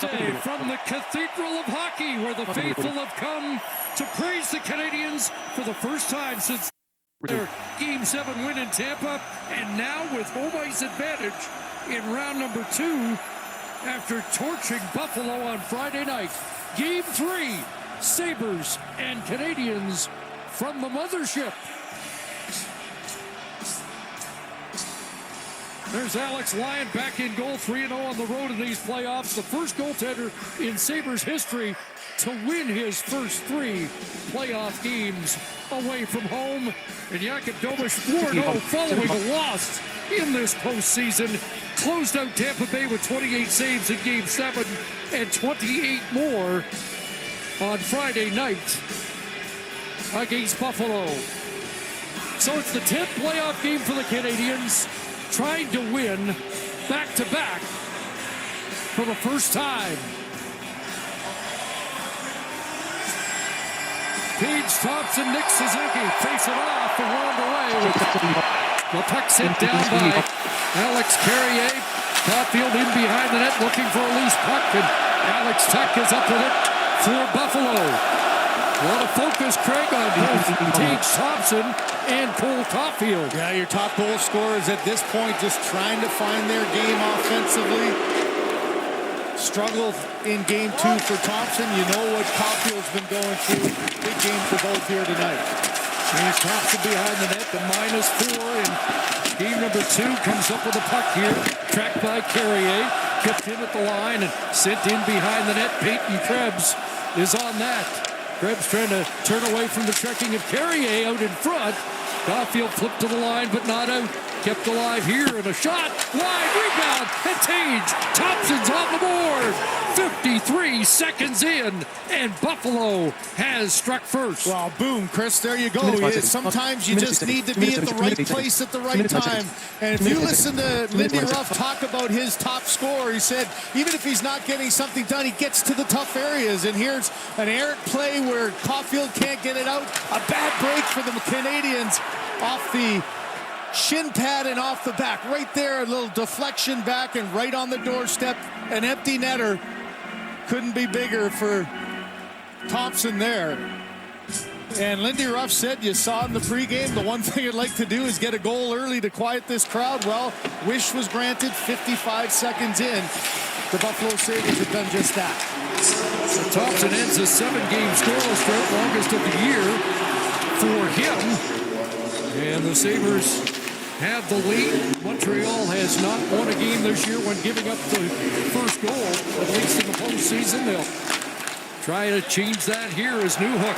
Thursday from the Cathedral of Hockey, where the faithful have come to praise the Canadiens for the first time since their Game 7 win in Tampa, and now with home ice advantage in round number 2 after torching Buffalo on Friday night. Game 3, Sabres and Canadiens from the mothership. There's Alex Lyon back in goal, 3-0 on the road in these playoffs. The first goaltender in Sabres history to win his first 3 playoff games away from home. And Jakub Domisch 4-0 following a loss in this postseason. Closed out Tampa Bay with 28 saves in Game 7 and 28 more on Friday night against Buffalo. So it's the 10th playoff game for the Canadiens, trying to win back-to-back for the first time. Paige Thompson, Nick Suzuki face it off and we're underway. The puck sent down by Alex Carrier. Caulfield in behind the net looking for a loose puck, and Alex Tuck is up with it for Buffalo. A lot of focus, Craig, on both Paige Thompson and Cole Caulfield. Yeah, your top goal scorers at this point just trying to find their game offensively. Struggled in Game 2 for Thompson. You know what Caulfield's been going through. Big game for both here tonight. Paige Thompson behind the net, the -4 in game number 2. Comes up with a puck here, tracked by Carrier. Kept in at the line and sent in behind the net. Peyton Krebs is on that. Krebs trying to turn away from the checking of Carrier out in front. Caulfield flipped to the line, but not out. Kept alive here, and a shot. Wide rebound, and Paige Thompson's on the board. 53 seconds in, and Buffalo has struck first. Well, boom, Chris, there you go. Sometimes you just need to be at the right place at the right time. And if you listen to Lindy Ruff talk about his top scorer, he said even if he's not getting something done, he gets to the tough areas. And here's an errant play where Caulfield can't get it out. A bad break for the Canadiens off the shin pad and off the back. Right there, a little deflection back and right on the doorstep. An empty netter. Couldn't be bigger for Thompson there. And Lindy Ruff said, you saw in the pregame, the one thing I'd like to do is get a goal early to quiet this crowd. Well, wish was granted. 55 seconds in. The Buffalo Sabres have done just that. So Thompson ends a 7-game scoreless drought, longest of the year for him. And the Sabres have the lead. Montreal has not won a game this year when giving up the first goal, at least in the postseason. They'll try to change that here as Newhook,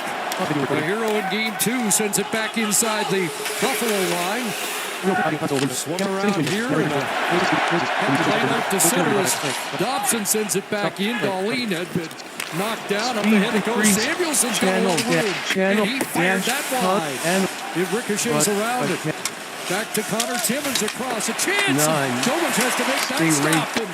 the hero in Game 2, sends it back inside the Buffalo line. Swung around here and playing out to center as Dobson sends it back in. Darlene had been knocked down. Up the head it goes. Samuelson's got a little room, and he fired that wide. It ricochets around it. Back to Connor Timmins across. A chance. Domisch has to make that stop. And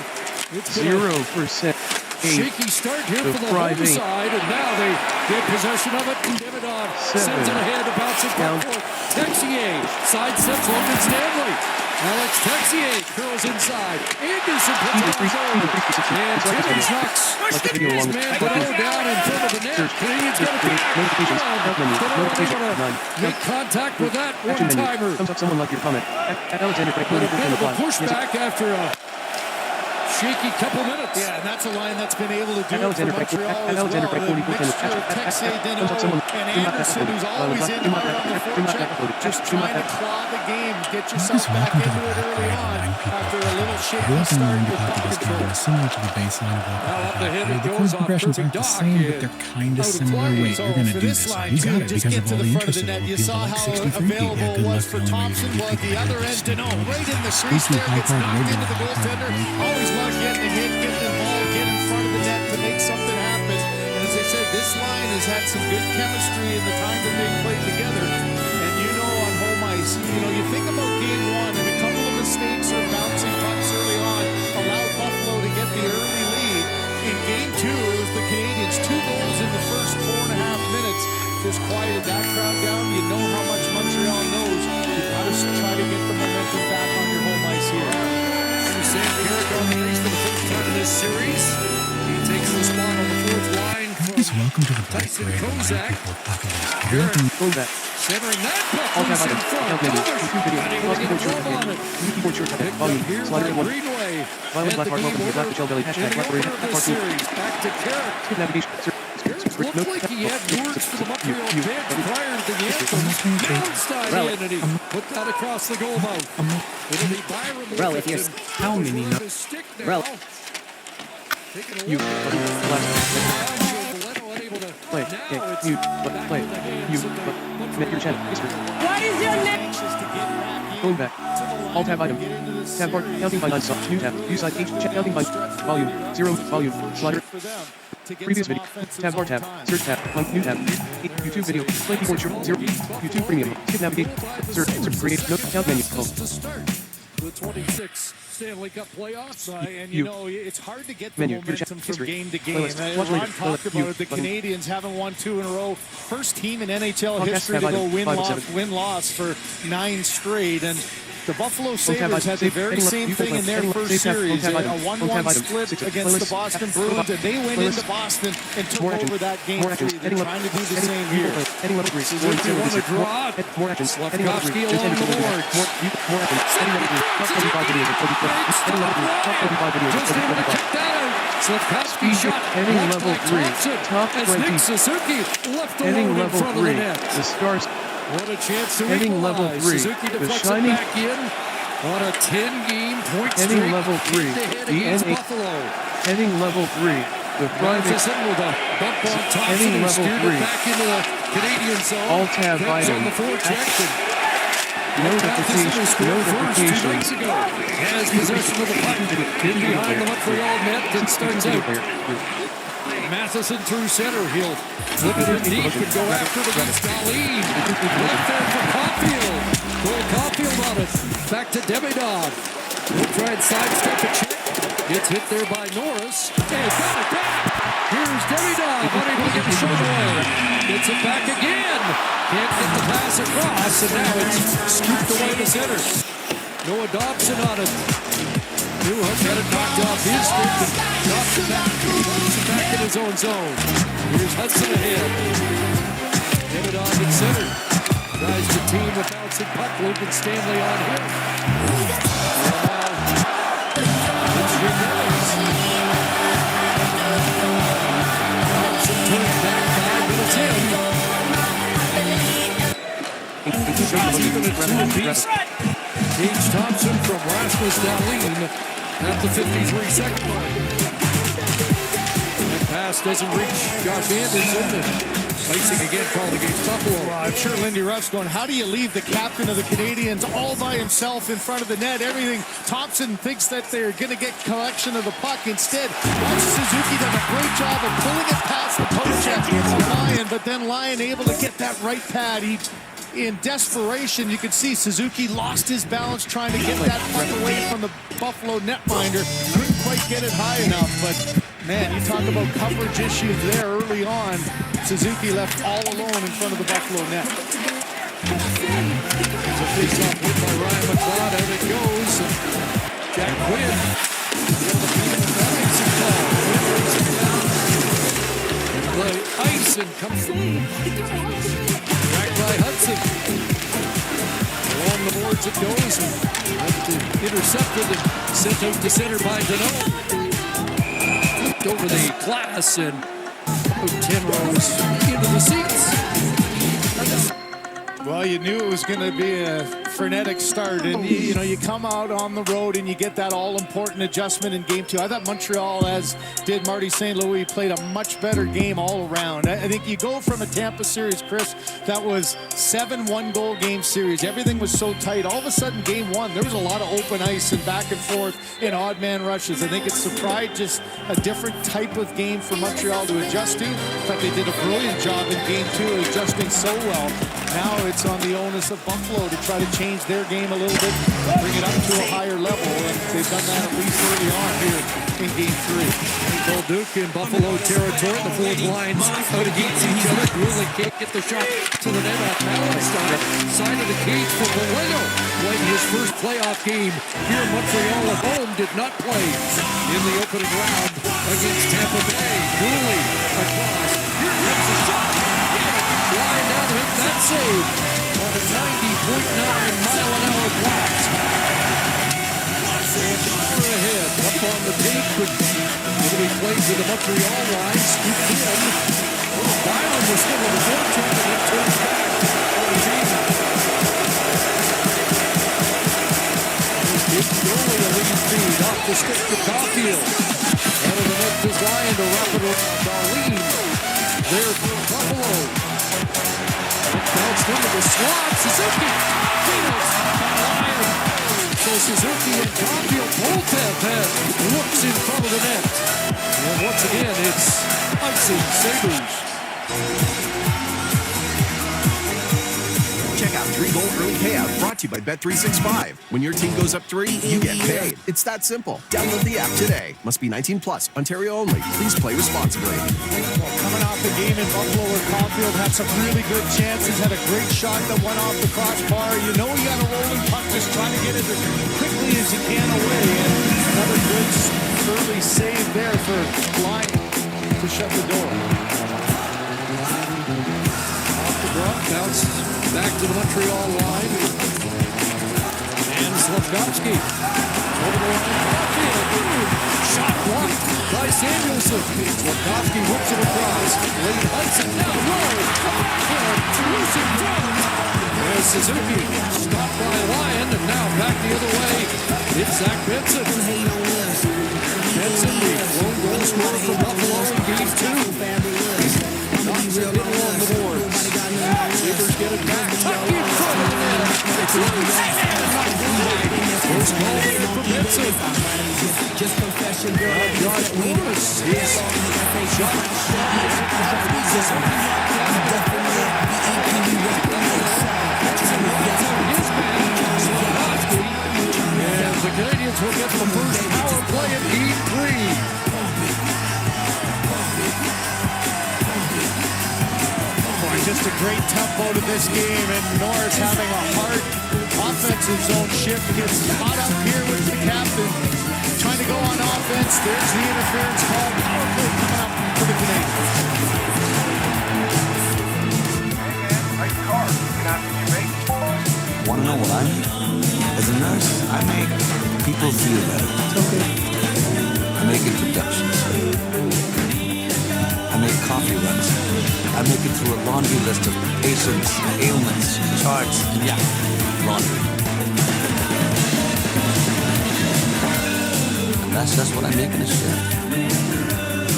it's 0%. Shaky start here for the home side, and now they get possession of it. And Demidov sends it ahead, bounces back for Texier. Sidesteps Logan Stanley. Alex Texier curls inside. Anderson puts it on zone. And Timmins knocks his man Bono down in front of the net. Canadians got a make contact with that one-timer. Someone like your comment. Alexander, but a bit of a pushback after a shaky couple minutes. Yeah, and that's a line that's been able to do it for Montreal as well. The mixture of Texier, Deneau, and Anderson, who's always in hard on the forecheck, just trying to claw the game, get yourself back into it early on after a little shaky start with puck control. Similar to the baseline of the chord progressions aren't the same, but they're kind of similar weight. You're going to do this. So you got it because of all the interest level. You saw how available it was for Thompson. Well, at the other end, Deneau, right in the crease there, gets knocked into the goaltender. Always love getting a hit, getting involved, get in front of the net to make something happen. And as I said, this line has had some good chemistry in the time that they've played together. And you know, on home ice, you think about Game 1 and a couple of mistakes or bouncing pucks early on allowed Buffalo to get the early lead. In Game 2, it was the Canadiens, 2 goals in the first 4.5 minutes. Just quieted that crowd down. You know how much Montreal knows. You've got to try to get the momentum back on your home ice here. Sam Carrick on the ice for the first time in this series. He Please welcome to the Black Tyson Parade the line Kozak. people with Buffalo Sabres. Going back. Centering that puck All loose time in item. front. Count menu. Covers. YouTube video. Not able to get a glove on it. Keyboard short Picked volume. up here Slider by one. Greenway. Violent Black Heart. Welcome to Black Michelle Belly. In Hashtag the Black Parade. opener of Part the 2. series. Back to Carrick. Skip navigation. Looked like he had words for the Montreal bench prior to the anthem. Downside in, and he put that across the goal mouth. It'll be Byron. Bro, if you're how many with his stick now. Bro. Taking a You. look at it. Valeno unable to. Play. Now Okay. it's You. back Play. in the hands You. of the Make Montreal your channel. Canadiens. What is your name? Going back. All tab item. Tab bar. Counting by 9 sub. New tab. Use side H. Check counting by volume. 0. Volume. Slider. Previous video. Tab bar tab. Search tab. New tab. YouTube video. Play keyboard short. 0. YouTube premium. Skip navigate. Search. Create. Note. Count menu. To start the 26 Stanley Cup playoffs. And you know, it's hard to get the Menu. momentum from History. game to game. Playlist. Watch Ron later. talked Playlist. about it. The Button. Canadians haven't won 2 in a row. First team in NHL Podcast history to tab go item. 5 of 7. win-loss for 9 straight. And the Buffalo tab Sabres item. had the very Heading same left. thing in their Heading left. first Save tab. series. Tab A item. 1-1 Tab item. split 6. against the Playlist. Boston Playlist. Bruins, and they went Playlist. into Boston and took More over actions. that game More actions. 3. Heading They're left. trying to do the Heading- same you here. play. Heading left 3. Suzuki won the draw. More actions. Heading left 3. Slavkovsky along the boards. More actions. Heading left 3. Top 35 videos. Heading left 3. Top 35 videos. Just able to kick that out. Slavkovsky shot. Heading blocked level by 3. Thompson. Top As 20. Nick Suzuki left Heading alone in level front of the 3. net. The Stars. What a chance to Heading equalize. level 3. Suzuki The deflects shining- it back in. On a 10-game point Heading streak. level 3. Head-to-head The against NA Buffalo. Heading level 3. The Drives private. us in with a bump on Thompson. Heading Who level steered 3. it back into the Canadian zone. All tab Krebs on item. the forecheck. Notification. First 2 Notification. nights ago. Has possession of the puck. In behind the Montreal net that starts out. Matheson through center. He'll flip it in deep and go after it against Olay. Left there for Caulfield. Cole Caulfield on it. Back to Demidov. He'll try and sidestep a check. Gets hit there by Norris. And he's got it back. Here's Demidov. Unable to get the shot away. Gets it back again. Can't get the pass across. And now it's scooped away to center. Noah Dobson on it. Newhook had it knocked off his stick and drops it back in his own zone. Here's Hudson ahead. Demidov in center. Tries to team the bouncing puck. Logan Stanley on him. It's Ramirez. Thompson turns back by Middleton. Even a two-piece. Gage Thompson from Rasmus Dahlin at the 53-second mark. That pass doesn't reach Josh Anderson. Placing again called against Buffalo. I'm sure Lindy Ruff's going, how do you leave the captain of the Canadiens all by himself in front of the net? Everything. Thompson thinks that they're going to get collection of the puck. Instead, Suzuki does a great job of pulling it past the post-check of Lyon, but then Lyon able to get that right pad. In desperation, you could see Suzuki lost his balance trying to get that puck away from the Buffalo netminder. Couldn't quite get it high enough, but man, you talk about coverage issues there early on. Suzuki left all alone in front of the Buffalo net. There's a face-off hit by Ryan McLeod. Out it goes. Jack Quinn. The ice and comes through. Back by Hudson. Along the boards it goes. And intercepted and sent out to center by Deneau. Flipped over the glass and about 10 rows into the seats. Well, you knew it was going to be a frenetic start, and you come out on the road and you get that all-important adjustment in Game 2. I thought Montreal, as did Marty St. Louis, played a much better game all around. I think you go from a Tampa series, Chris, that was 7 one-goal game series. Everything was so tight. All of a sudden, Game 1, there was a lot of open ice and back and forth in odd-man rushes. I think it surprised just a different type of game for Montreal to adjust to. But they did a brilliant job in Game 2 adjusting so well. Now it's on the onus of Buffalo to try to change their game a little bit, bring it up to a higher level, and they've done that at least early on here in Game 3. Bolduc in Buffalo territory. The forward lines out against each other. Grueling can't get the shot to the net off Palestine. Side of the cage for Vallejo. Playing his first playoff game here in Montreal at home. Did not play in the opening round against Tampa Bay. Dooley across. Here comes the shot. Flying down to hit that save on a 90.9-mile-an-hour blast. And far ahead, up on the tape, but it'll be played to the Montreal line. Scooped in. Byron was still on the forecheck, and it turns back for the team. It's Olay, a lead feed off the stick to Caulfield. Out of the Memphis line to wrap it up. Darlene there for Buffalo. It bounced into the slot. Suzuki. Phoenix. Lion. So Suzuki and Caulfield both have had looks in front of the net. And once again, it's icing Sabres. Check out 3 Goal Early Payout brought to you by Bet365. When your team goes up 3, you get paid. It's that simple. Download the app today. Must be 18 plus. Ontario only. Please play responsibly. Well, coming off the game in Buffalo where Caulfield had some really good chances, had a great shot that went off the crossbar. You know he got a rolling puck, just trying to get it as quickly as he can away. And another good early save there for Lyon to shut the door. Off the drop, bounce back to the Montreal line. And Slavkovsky. Over the line, Caulfield. Shot blocked by Samuelson. Slavkovsky whips it across. Lane Hudson down low. And losing down. There's Suzuki. Stopped by Lyon, and now back the other way. It's Zach Benson. Benson, the lone goal scorer for Buffalo in Game 2. Knocks it in along the boards. Sabres get it back. Tuck in front of the net. It's loose. First goal there for Benson. Josh Lewis is and the Canadiens will get the first power play in Game 3. Just a great tempo to this game, and Norris having a hard offensive zone shift. Gets caught up here with the captain, trying to go on offense. There's the interference call. Power play coming up for the Canadiens. Want to know what I do? As a nurse, I make people feel better. I make introductions. I make coffee runs. I make it through a laundry list of patients, ailments, charts, and yeah, laundry. And that's just what I make in a shift.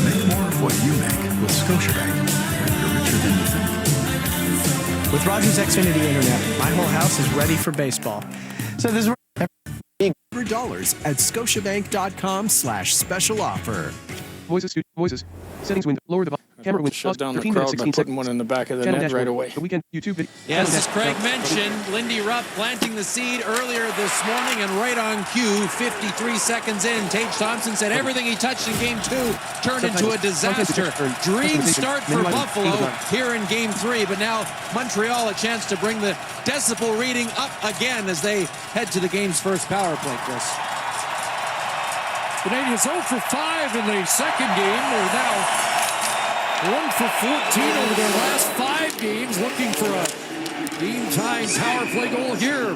Make more of what you make with Scotiabank. You're richer than you think. With Rogers Xfinity Internet, my whole house is ready for baseball. So there's $100 at scotiabank.com/special offer. Voices. Settings window. Lower the volume. Camera window. Shut down the crowd by putting one in the back of the net right away. The weekend YouTube video. Yes, as Craig mentioned, Lindy Ruff planting the seed earlier this morning and right on cue, 53 seconds in. Tage Thompson said everything he touched in Game 2 turned into a disaster. Dream start for Buffalo here in Game 3, but now Montreal a chance to bring the decibel reading up again as they head to the game's first power play, Chris. Canadiens 0 for 5 in the second game. They're now 1 for 14 over their last 5 games, looking for a game-time power play goal here.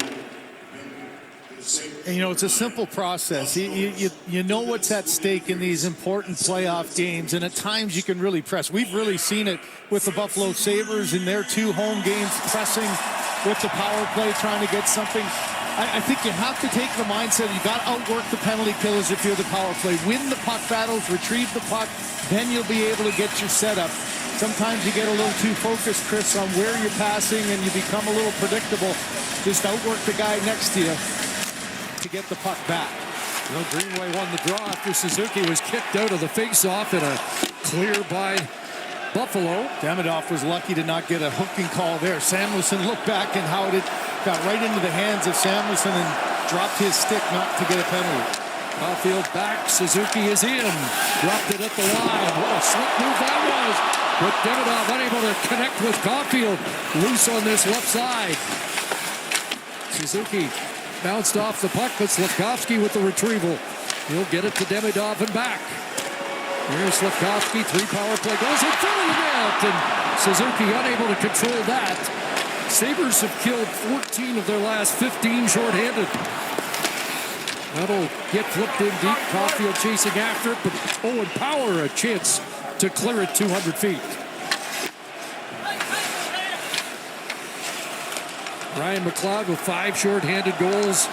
And, you know, it's a simple process. You know what's at stake in these important playoff games, and at times you can really press. We've really seen it with the Buffalo Sabres in their 2 home games, pressing with the power play, trying to get something. I think you have to take the mindset, you got to outwork the penalty killers if you're the power play. Win the puck battles, retrieve the puck, then you'll be able to get your setup. Sometimes you get a little too focused, Chris, on where you're passing, and you become a little predictable. Just outwork the guy next to you to get the puck back. Well, Greenway won the draw after Suzuki was kicked out of the faceoff in a clear by Buffalo. Demidov was lucky to not get a hooking call there. Samuelson looked back and how it got right into the hands of Samuelson and dropped his stick not to get a penalty. Caulfield back, Suzuki is in. Dropped it at the line. What a slick move that was. But Demidov unable to connect with Caulfield. Loose on this left side. Suzuki bounced off the puck, but Slavkovsky with the retrieval. He'll get it to Demidov and back. Here's Slafkovsky, 3 power play goals in front of the net, and Suzuki unable to control that. Sabres have killed 14 of their last 15 shorthanded. That'll get flipped in deep. Caulfield chasing after it, but Owen Power a chance to clear it 200 feet. Ryan McLeod with 5 shorthanded goals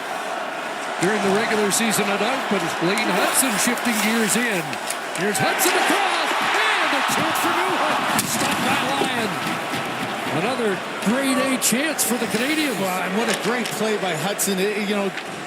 during the regular season at out, but it's Blaine Hudson shifting gears in. Here's Hudson across, and a chance for Newhook. Stopped by Lyon. Another grade A chance for the Canadiens. Wow, and what a great play by Hudson.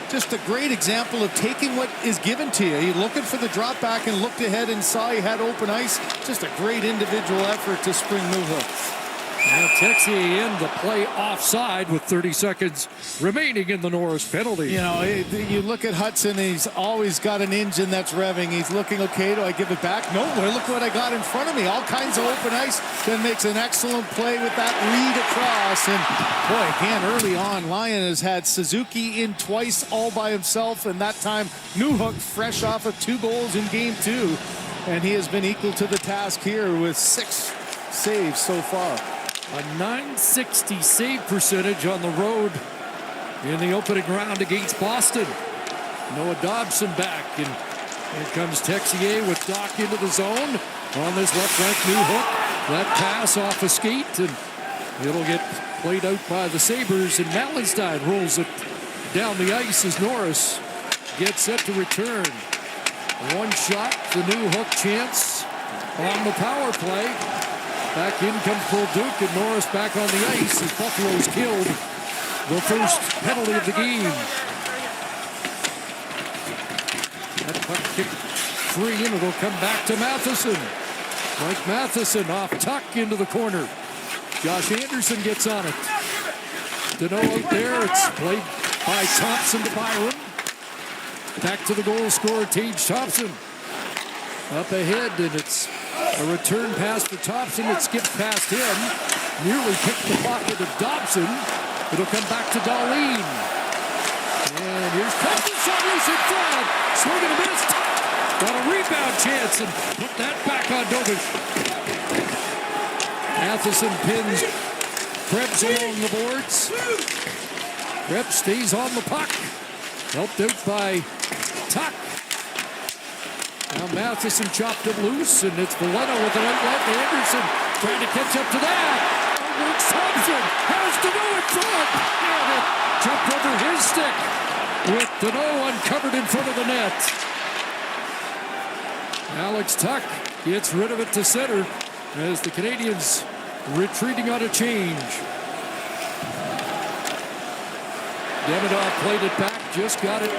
Just a great example of taking what is given to you. You're looking for the drop back and looked ahead and saw he had open ice. Just a great individual effort to spring Newhook. Now Texier in the play offside with 30 seconds remaining in the Norris penalty. You look at Hudson, he's always got an engine that's revving. He's looking, okay, do I give it back? No, look what I got in front of me. All kinds of open ice. Then makes an excellent play with that lead across. And boy, again, early on, Lyon has had Suzuki in twice all by himself. And that time, Newhook fresh off of 2 goals in game 2. And he has been equal to the task here with 6 saves so far. A .960 save percentage on the road in the opening round against Boston. Noah Dobson back, and here comes Texier with Doc into the zone. On this left flank, Newhook. That pass off a skate, and it'll get played out by the Sabres, and Malenstein rolls it down the ice as Norris gets set to return. One shot, the Newhook chance on the power play. Back in comes Bolduc, and Norris back on the ice as Buffalo's killed the first penalty of the game. That puck kicked free, and it'll come back to Matheson. Mike Matheson off tuck into the corner. Josh Anderson gets on it. Deneau out there. It's played by Thompson to Byron. Back to the goal scorer, Tage Thompson. Up ahead, and it's a return pass for Thompson. It skipped past him. Nearly picked the pocket of Dobson. It'll come back to Dahlin. And here's Cousins in front. Swing and a miss. Got a rebound chance and put that back on Dobish. Matheson pins Krebs along the boards. Krebs stays on the puck. Helped out by Tuck. Now Matheson chopped it loose, and it's Valeno with an outlet. Anderson trying to catch up to that. Works Thompson. Has Deneau in front. And it jumped over his stick with Deneau uncovered in front of the net. Alex Tuck gets rid of it to center as the Canadiens retreating on a change. Demidov played it back, just got it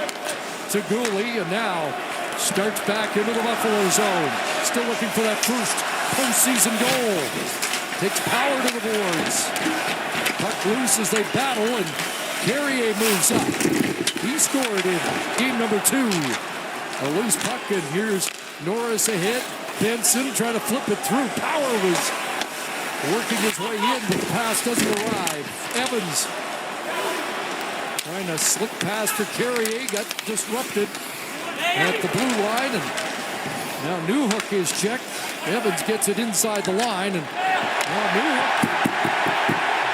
to Gooley, and now starts back into the Buffalo zone. Still looking for that first postseason goal. Takes power to the boards. Puck loose as they battle, and Carrier moves up. He scored in game number 2. A loose puck, and here's Norris ahead. Benson trying to flip it through. Power was working his way in, but the pass doesn't arrive. Evans trying to slip pass for Carrier. Got disrupted at the blue line, and now Newhook is checked. Evans gets it inside the line, and now Newhook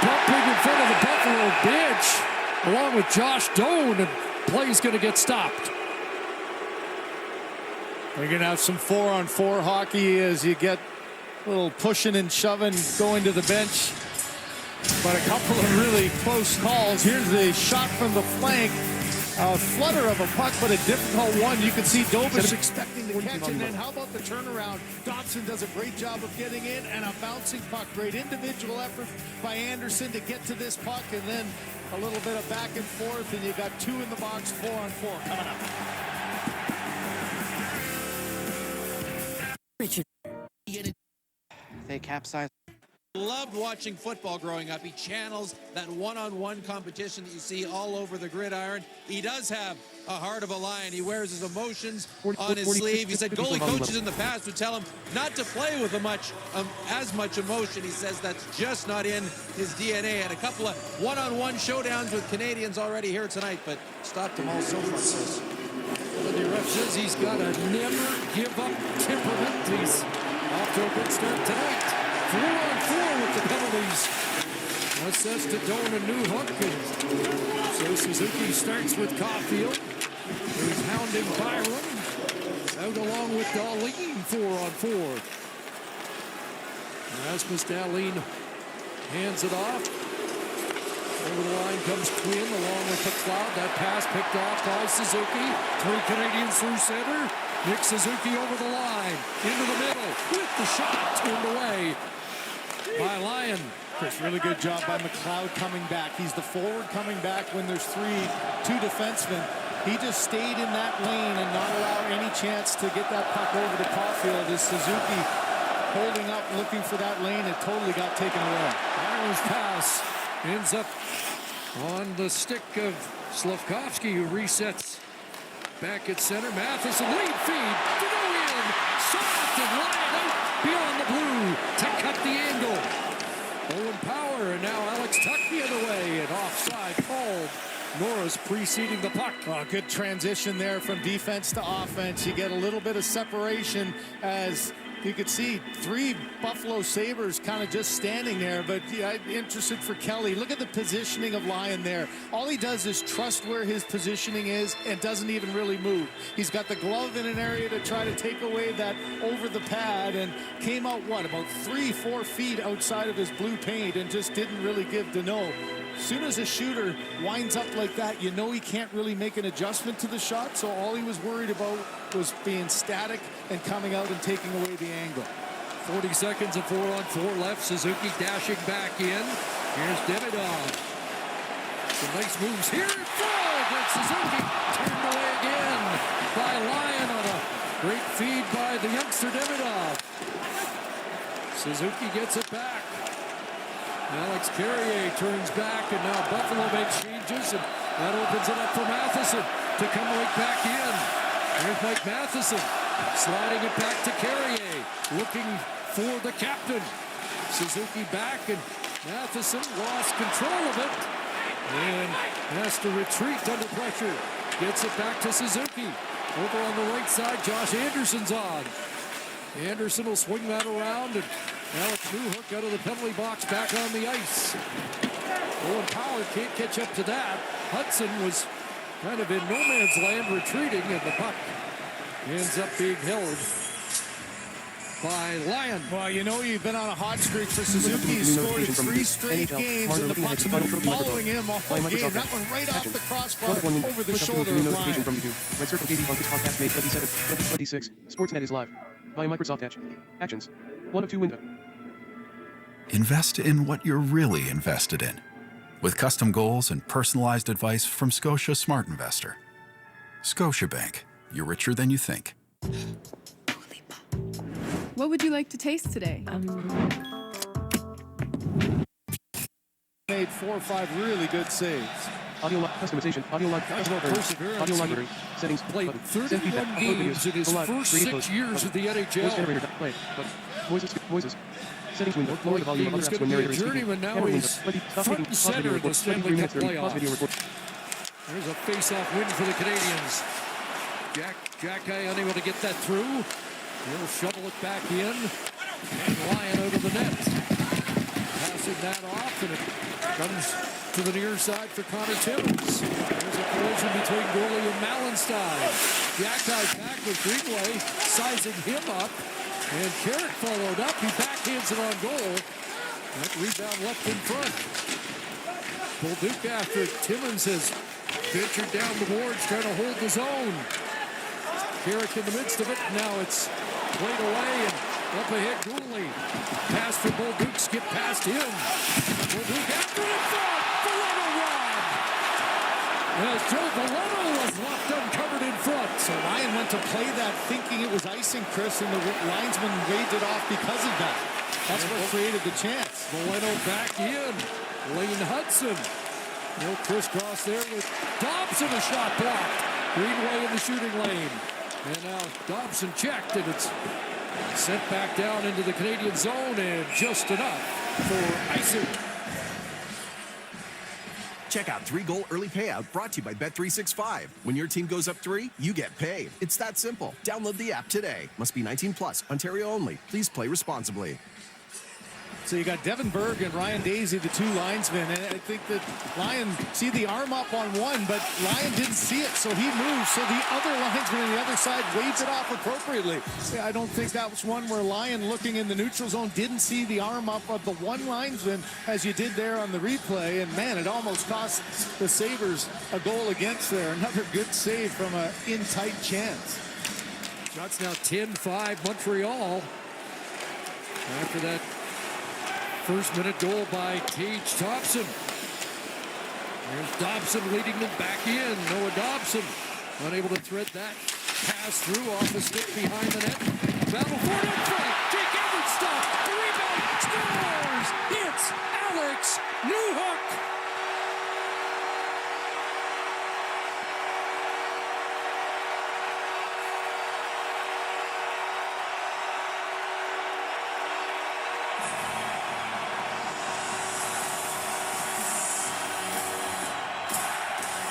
bumping in front of the Buffalo bench along with Josh Doan, and play's going to get stopped. We're going to have some 4-on-4 hockey as you get a little pushing and shoving going to the bench. But a couple of really close calls. Here's the shot from the flank. A flutter of a puck, but a difficult one. You can see Dobish expecting to catch it. And then how about the turnaround? Dobson does a great job of getting in, and a bouncing puck. Great individual effort by Anderson to get to this puck, and then a little bit of back and forth, and you got 2 in the box, 4-on-4 coming up. They capsize. Loved watching football growing up. He channels that one-on-one competition that you see all over the gridiron. He does have a heart of a lion. He wears his emotions on his sleeve. He said goalie coaches in the past would tell him not to play with as much emotion. He says that's just not in his DNA. And a couple of one-on-one showdowns with Canadians already here tonight, but stopped them all so far. Lindy Ruff says he's got a never-give-up temperament. He's off to a good start tonight. 4-on-4 with the penalties. Assessed to Doan a new hook. And so Suzuki starts with Caulfield. He's hounding Byron. Out along with Dahlin, 4-on-4. Rasmus Dahlin hands it off. Over the line comes Quinn along with McLeod. That pass picked off by Suzuki. 3 Canadians through center. Nick Suzuki over the line. Into the middle. With the shot turned away by Lyon. Chris, really good job by McLeod coming back. He's the forward coming back when there's 2 defensemen. He just stayed in that lane and not allow any chance to get that puck over to Caulfield. As Suzuki holding up, looking for that lane, it totally got taken away. Byron's pass ends up on the stick of Slavkovsky, who resets back at center. Matheson lead feed to go in. Soft and Lyon out beyond the blue to cut the angle. Owen Power and now Alex Tuck the other way and offside called. Norris preceding the puck. Oh, good transition there from defense to offense. You get a little bit of separation as you could see 3 Buffalo Sabres kind of just standing there, but yeah, I'm interested for Kelly. Look at the positioning of Lyon there. All he does is trust where his positioning is and doesn't even really move. He's got the glove in an area to try to take away that over the pad and came out, about 3-4 feet outside of his blue paint and just didn't really give Deneau. As soon as a shooter winds up like that, you know he can't really make an adjustment to the shot, so all he was worried about was being static and coming out and taking away the angle. 40 seconds of 4-on-4 left. Suzuki dashing back in. Here's Demidov. Some nice moves here. But Suzuki turned away again by Lyon on a great feed by the youngster Demidov. Suzuki gets it back. Alex Carrier turns back, and now Buffalo makes changes, and that opens it up for Matheson to come right back in. Here's Mike Matheson sliding it back to Carrier, looking for the captain. Suzuki back, and Matheson lost control of it and has to retreat under pressure. Gets it back to Suzuki. Over on the right side, Josh Anderson's on. Anderson will swing that around, and Alex Newhook out of the penalty box back on the ice. Owen Power can't catch up to that. Hudson was kind of in no man's land retreating, and the puck ends up being held by Lyon. Well, you know you've been on a hot streak for Suzuki. He's scored in 3 straight games, and the puck's been following him all game. That one right off the crossbar over the shoulder of Lyon. Red Circle TV on podcast May 27, 2026. Sportsnet is live. Via Microsoft Edge. Actions. 1 of 2 window. Invest in what you're really invested in. With custom goals and personalized advice from Scotia Smart Investor. Scotiabank. You're richer than you think. What would you like to taste today? Made 4 or 5 really good saves. Audio log customization. Audio log perseverance. Audio library. Settings. Played 31 games in his first 6 years of the Voice NHL. generator. Play. Voices. Settings window. Lower the volume of He's other apps going when to be a narrator is speaking. journeyman now. Camera He's window. front and center in the Stanley Cup Pause video record. playoffs. There's a face-off win for the Canadiens. Jack Guy unable to get that through. He'll shovel it back in. And Lyon out of the net. Passing that off, and it comes to the near side for Connor Timmins. There's a collision between goalie and Mallenstein. Jack Guy back with Greenway, sizing him up. And Carrick followed up. He backhands it on goal. That rebound left in front. Bolduc after it. Timmins has ventured down the boards, trying to hold the zone. Carrick in the midst of it. Now it's played away and up ahead. Gooley. Pass for Bolduc. Skip past him. Bolduc after it in front. Valeno robbed. As Joe Valeno was left uncovered in front. So Lyon went to play that thinking it was icing, Chris, and the linesman waved it off because of that. That's what created the chance. Valeno back in. Lane Hudson. No crisscross there with Dobson, a shot blocked. Greenway in the shooting lane. And now Dobson checked, and it's sent back down into the Canadian zone, and just enough for icing. Check out 3-goal early payout brought to you by Bet365. When your team goes up 3, you get paid. It's that simple. Download the app today. Must be 19 plus. Ontario only. Please play responsibly. So you got Devin Berg and Ryan Daisy, the two linesmen, and I think that Lyon see the arm up on one, but Lyon didn't see it, so he moved. So the other linesman on the other side waves it off appropriately. I don't think that was one where Lyon, looking in the neutral zone, didn't see the arm up of the one linesman as you did there on the replay, and man, it almost cost the Sabres a goal against there. Another good save from an in-tight chance. Shots now 10-5 Montreal. After that first-minute goal by Tage Thompson. There's Dobson leading them back in. Noah Dobson unable to thread that pass through off the stick behind the net. Battle for it in front. Jake Evans stopped. The rebound. Scores! It's Alex Newhook.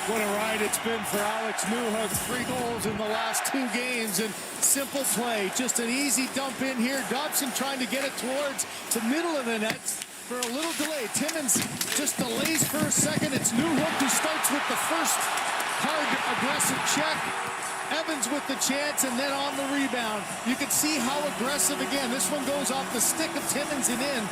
What a ride it's been for Alex Newhook. 3 goals in the last 2 games, and simple play. Just an easy dump in here. Dobson trying to get it towards the middle of the net for a little delay. Timmins just delays for a second. It's Newhook who starts with the first hard, aggressive check. Evans with the chance, and then on the rebound. You can see how aggressive, again, this one goes off the stick of Timmins and in.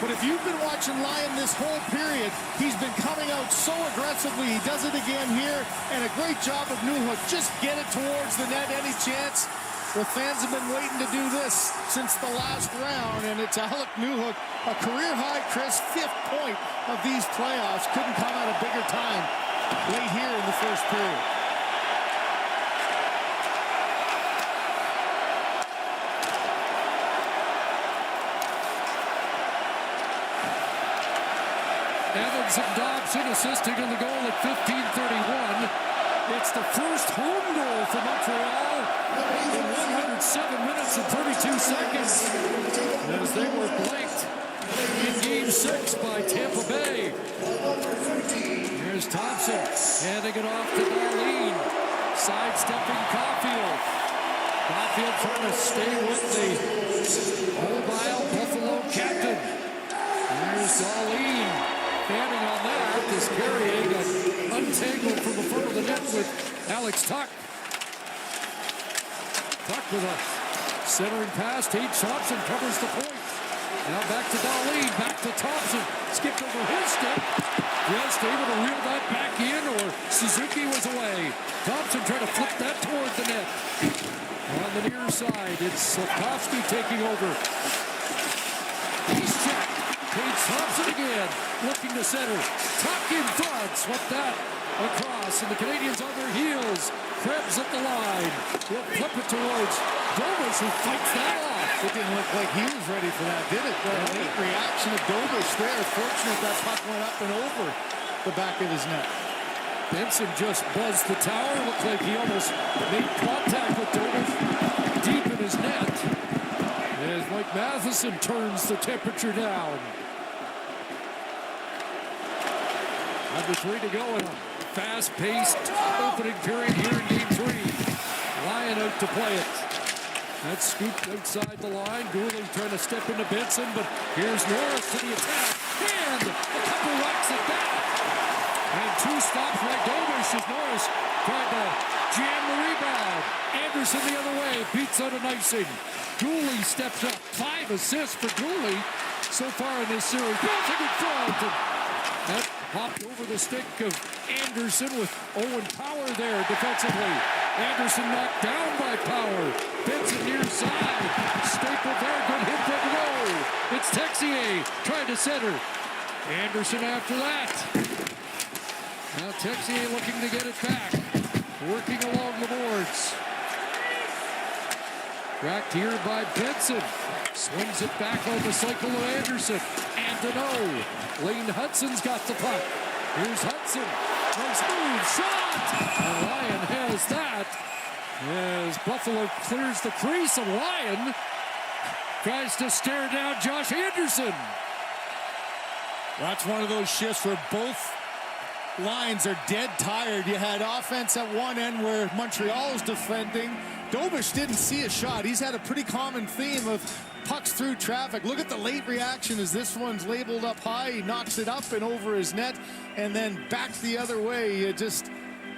But if you've been watching Lyon this whole period, he's been coming out so aggressively. He does it again here, and a great job of Newhook. Just get it towards the net any chance. The fans have been waiting to do this since the last round, and it's Alex Newhook, a career high, Chris, 5th point of these playoffs. Couldn't come at a bigger time late here in the first period. Evans and Dobson assisting in the goal at 15:31. It's the first home goal for Montreal in 107 minutes and 32 seconds as they were blanked in Game 6 by Tampa Bay. Here's Thompson handing it off to Darlene. Sidestepping Caulfield. Caulfield trying to stay with the mobile Buffalo captain. Here's Darlene. Standing on that, this carrying untangled from the front of the net with Alex Tuch. Tuch with a centering pass. Tage Thompson covers the point. Now back to Darlene, back to Thompson. Skipped over his stick. Just able to reel that back in, or Suzuki was away. Thompson trying to flip that toward the net. On the near side, it's Slavkovsky taking over. He's checked. Tage Thompson again, looking to center. Tuch in front, swept that across, and the Canadiens on their heels. Krebs at the line. He'll flip it towards Dobish, who fights that off. It didn't look like he was ready for that, did it? The late reaction of Dobish there. Fortunate that puck went up and over the back of his net. Benson just buzzed the tower. Looked like he almost made contact with Dobish deep in his net. As Mike Matheson turns the temperature down. Under 3 to go in a fast-paced opening period here in Game 3. Lyon out to play it. That's scooped outside the line. Gourley trying to step into Benson, but here's Norris to the attack. And a couple whacks at that. And 2 stops by Dobish as Norris tried to jam the rebound. Anderson the other way, beats out an icing. Gourley steps up. 5 assists for Gourley so far in this series. Bouncing in front. And that popped over the stick of Anderson with Owen Power there defensively. Anderson knocked down by Power. Benson near side. Stapled there. Good hit from the goal. It's Texier trying to center. Anderson after that. Now Texier looking to get it back. Working along the boards. Tracked here by Benson. Swings it back on the cycle of Anderson. And Lane Hudson's got the puck. Here's Hudson. Nice move. Shot. And Lyon has that. As Buffalo clears the crease, and Lyon tries to stare down Josh Anderson. That's one of those shifts where both lines are dead tired. You had offense at one end where Montreal is defending. Dobish didn't see a shot. He's had a pretty common theme of pucks through traffic. Look at the late reaction as this one's labeled up high. He knocks it up and over his net and then back the other way. You just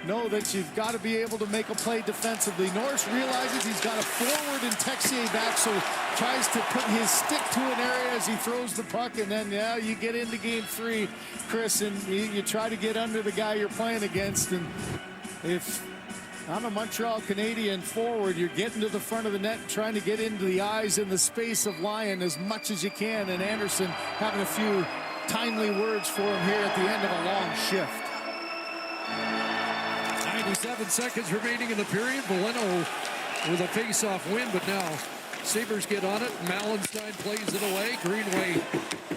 know that you've got to be able to make a play defensively. Norris realizes he's got a forward and Texier back, so tries to put his stick to an area as he throws the puck, and then, yeah, you get into game three, Chris, and you try to get under the guy you're playing against. And if I'm a Montreal Canadien forward, you're getting to the front of the net, trying to get into the eyes and the space of Lyon as much as you can, and Anderson having a few timely words for him here at the end of a long shift. 97 seconds remaining in the period. Valeno with a face-off win, but now Sabres get on it. Mallenstein plays it away. Greenway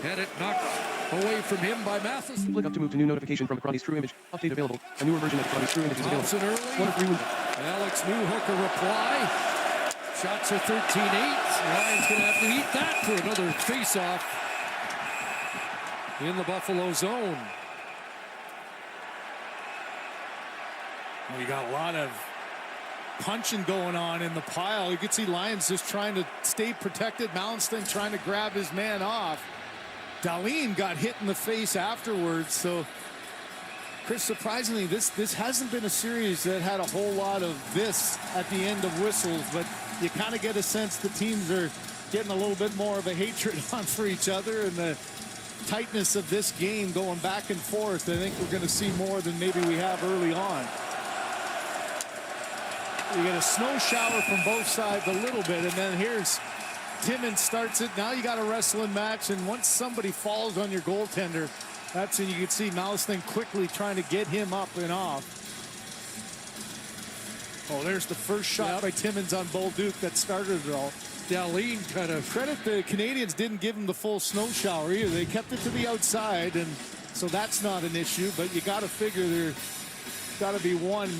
had it knocked away from him by Matheson. Click up to move to new notification from Crosby's True Image. Update available. A newer version of Crosby's True Image is available. Thompson early. Alex Newhook a reply. Shots are 13-8. Ryan's going to have to eat that for another face-off in the Buffalo zone. We got a lot of punching going on in the pile. You can see Lyons just trying to stay protected. Mallenstein trying to grab his man off. Dahlin got hit in the face afterwards. So, Chris, surprisingly, this hasn't been a series that had a whole lot of this at the end of whistles, but you kind of get a sense the teams are getting a little bit more of a hatred on for each other, and the tightness of this game going back and forth, I think we're going to see more than maybe we have early on. You get a snow shower from both sides a little bit, and then here's Timmins starts it. Now you got a wrestling match, and once somebody falls on your goaltender, that's when you can see Mallenstein quickly trying to get him up and off. Oh, there's the first shot by Timmins on Bolduc that started it all. Dahlin kind of credit the Canadians didn't give him the full snow shower either. They kept it to the outside, and so that's not an issue, but you got to figure there's got to be one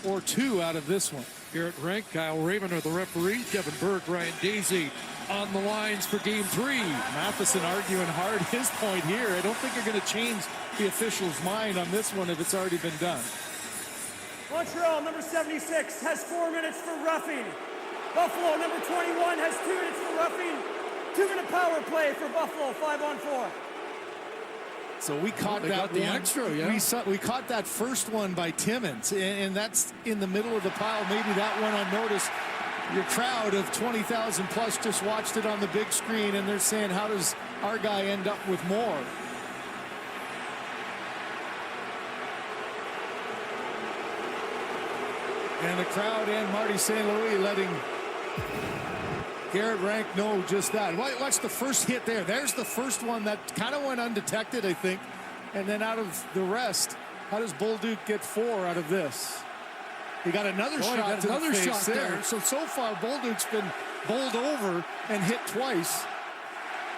or two out of this one. Garrett Rank, Kyle Raymond are the referees. Kevin Burke, Ryan Daisy on the lines for game three. Matheson arguing hard his point here. I don't think you're going to change the official's mind on this one if it's already been done. Montreal, number 76, has 4 minutes for roughing. Buffalo, number 21, has 2 minutes for roughing. 2-minute power play for Buffalo, 5-on-4. So we caught that the one. Extra, yeah. We caught that first one by Timmins, and that's in the middle of the pile. Maybe that one unnoticed. Your crowd of 20,000 plus just watched it on the big screen, and they're saying, how does our guy end up with more? And the crowd and Marty St. Louis letting Garrett Rank know just that. Watch the first hit there. There's the first one that kind of went undetected, I think. And then out of the rest, how does Bolduc get 4 out of this? He got another shot to the face there. So far, Bolduc's been bowled over and hit twice.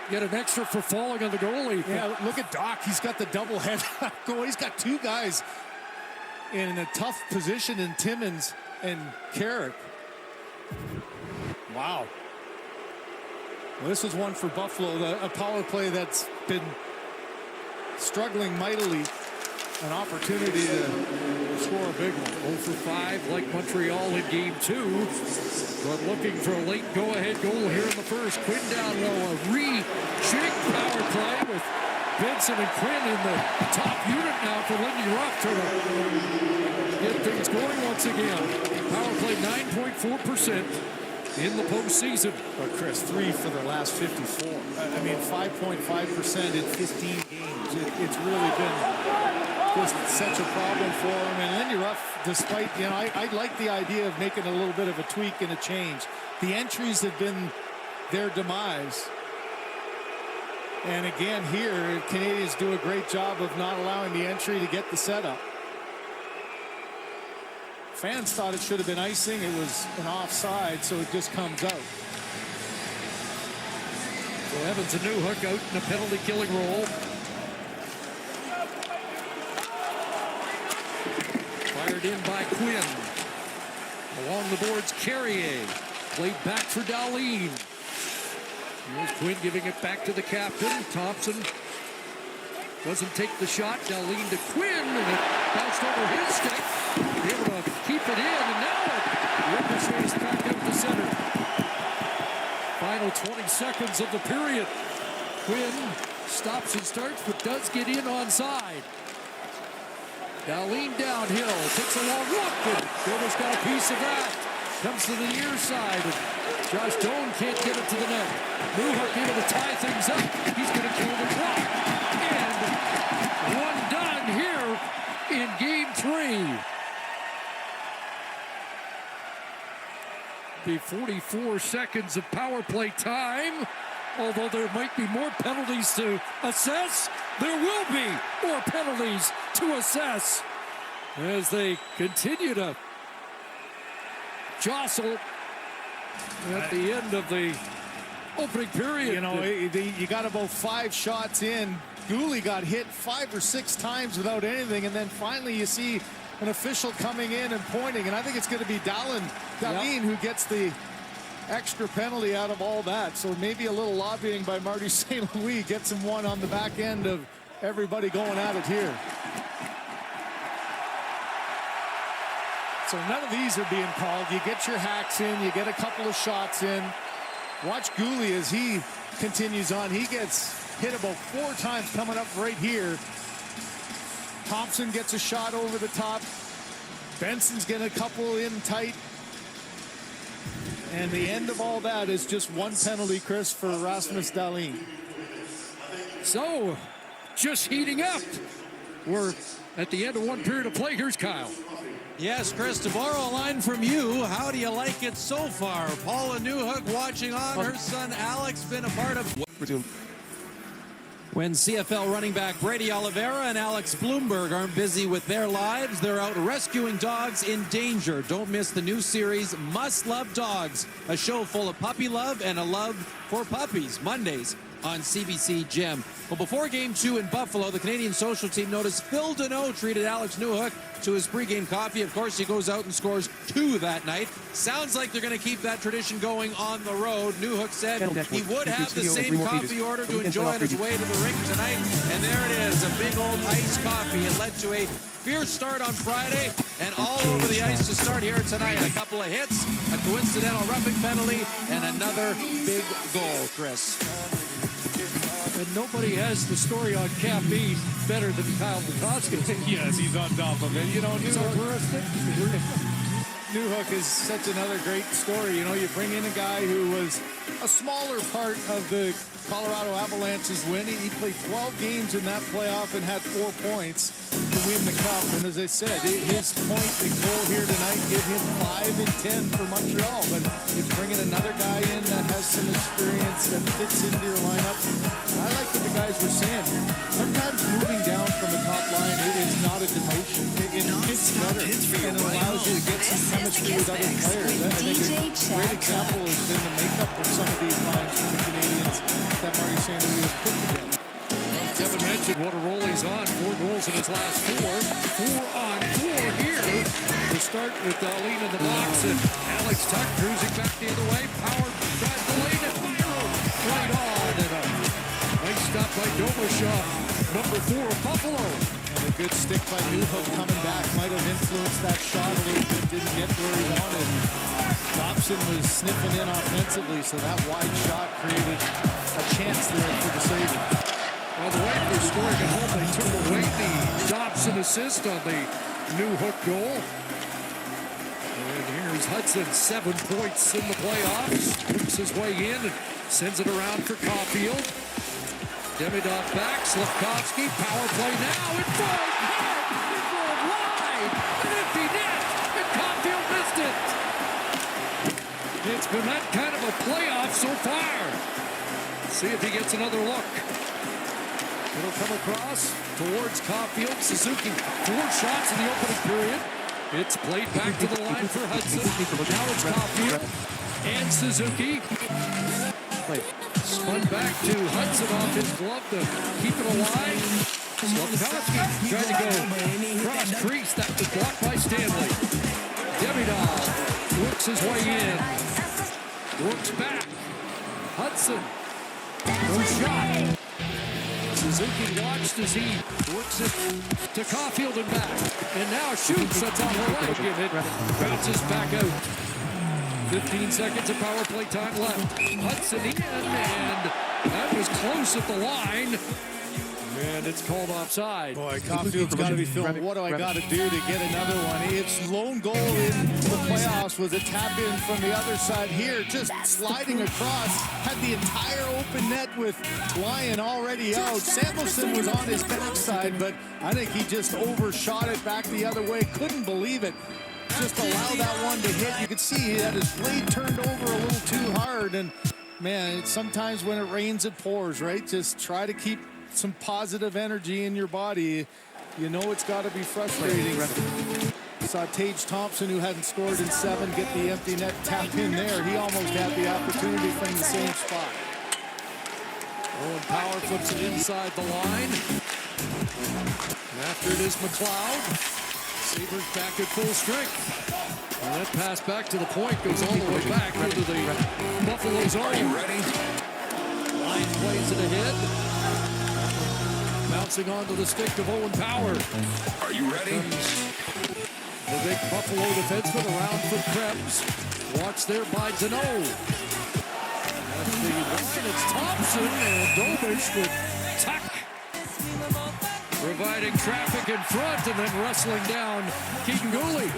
Get an extra for falling on the goalie. Yeah, look at Doc. He's got the double head goal. He's got two guys in a tough position in Timmins and Carrick. Wow. Well, this is one for Buffalo, a power play that's been struggling mightily. An opportunity to score a big one. 0 for 5 like Montreal in game 2. But looking for a late go-ahead goal here in the first. Quinn down low, a re-jig power play with Benson and Quinn in the top unit now for Lindy Ruff to get things going once again. Power play 9.4%. in the postseason. But Chris, 3 for the last 54. I mean, 5.5% in 15 games. It's really been just such a problem for him. And Lindy Ruff, despite, you know, I like the idea of making a little bit of a tweak and a change. The entries have been their demise. And again here, Canadians do a great job of not allowing the entry to get the setup. Fans thought it should have been icing. It was an offside, so it just comes out. So Evans and Newhook out in a penalty-killing role. Fired in by Quinn. Along the boards, Carrier. Played back for Dahlin. Here's Quinn giving it back to the captain. Thompson Doesn't take the shot. Now lean to Quinn, and it bounced over his stick. Able to keep it in, and now it ricochets back out to center. Final 20 seconds of the period. Quinn stops and starts, but does get in onside. Now lean downhill, takes a long look, and Dover's got a piece of that. Comes to the near side, and Josh Doan can't get it to the net. Newhook able to tie things up. He's going to kill the clock. And one done here in Game 3. Be 44 seconds of power play time. Although there might be more penalties to assess, there will be more penalties to assess as they continue to jostle at the end of the opening period. You know, you got about 5 shots in. Gooley got hit 5 or 6 times without anything, and then finally you see an official coming in and pointing, and I think it's going to be Dahlin who gets the extra penalty out of all that. So maybe a little lobbying by Marty St. Louis gets him one on the back end of everybody going at it here. So none of these are being called. You get your hacks in, you get a couple of shots in. Watch Gooley as he continues on. He gets hit about 4 times coming up right here. Thompson gets a shot over the top. Benson's getting a couple in tight. And the end of all that is just one penalty, Chris, for Rasmus Dahlin. So, just heating up. We're at the end of one period of play. Here's Kyle. Yes, Chris, to borrow a line from you, how do you like it so far? Paula Newhook watching on. Her son Alex been a part of... Resume. When CFL running back Brady Oliveira and Alex Bloomberg aren't busy with their lives, they're out rescuing dogs in danger. Don't miss the new series, Must Love Dogs, a show full of puppy love and a love for puppies. Mondays on CBC Gem. Well, before Game 2 in Buffalo, the Canadian social team noticed Phil Deneau treated Alex Newhook to his pregame coffee. Of course, he goes out and scores 2 that night. Sounds like they're going to keep that tradition going on the road. Newhook said he would have the same coffee order to enjoy on his way to the rink tonight. And there it is, a big old iced coffee. It led to a fierce start on Friday and all over the ice to start here tonight. A couple of hits, a coincidental roughing penalty, and another big goal, Chris. And nobody has the story on caffeine better than Kyle Bukowski. Yes, he's on top of it. You know, Newhook is such another great story. You know, you bring in a guy who was a smaller part of the Colorado Avalanche's win. He played 12 games in that playoff and had 4 points to win the cup. And as I said, his point and goal here tonight gave him 5 and 10 for Montreal. But it's bringing another guy in that has some experience that fits into your lineup. I like what the guys were saying. Sometimes moving down from the top line is not a demotion. It fits better and it allows you to get some chemistry with other players. I think a great example has been the makeup of some of these lines from the Canadiens that Marty St. Louis has put together. Kevin mentioned what a roll he's on. 4 goals in his last 4. 4 on 4 here. To start with Dahlin in the box and Alex Tuck cruising back the other way. Power drive the lane and fire right on. And a nice stop by Doboshaw, number 4 of Buffalo. And a good stick by Newhook coming back might have influenced that shot a little bit. Didn't get where he wanted. Dobson was sniffing in offensively, so that wide shot created a chance there for the Sabres. By the way, for scoring at home, they took away the Dobson assist on the Newhook goal. And here's Hudson, 7 points in the playoffs. Works his way in and sends it around for Caulfield. Demidov back, Slavkovsky, power play now, in front, in front, wide, an empty net, and Caulfield missed it. It's been that kind of a playoff so far. See if he gets another look. It'll come across towards Caulfield. Suzuki, 4 shots in the opening period. It's played back to the line for Hudson. Now it's Caulfield and Suzuki. Spun back to Hudson off his glove to keep it alive. Slavkovsky tried to go cross crease. That was blocked by Stanley. Demidov works his way in. Works back. Hudson. No shot. Suzuki watched as he works it to Caulfield and back. And now shoots. That's on the leg. And it bounces back out. 15 seconds of power play time left. Hudson in, and that was close at the line. And it's called offside. Boy, Caulfield's got to be feeling, what do I got to do to get another one? Its lone goal in the playoffs was a tap in from the other side here, just sliding across, had the entire open net with Lyon already out. Samuelson was on his backside, but I think he just overshot it back the other way. Couldn't believe it. Just allow that one to hit. You could see he had his blade turned over a little too hard. And man, sometimes when it rains, it pours, right? Just try to keep some positive energy in your body. You know it's got to be frustrating. Saw Tage Thompson, who hadn't scored in 7, get the empty net tap in there. He almost had the opportunity from the same spot. Owen Power flips it inside the line. And after it is McLeod. Sabres back at full strength. And that pass back to the point goes all the way back into the Buffalo zone. Are you ready? Line plays it ahead. Bouncing onto the stick of Owen Power. Are you ready? The big Buffalo defenseman around for Krebs. Watch there by Deneau. At the line, it's Thompson and Dobish with Tuck. Providing traffic in front and then wrestling down Keaton Gooley.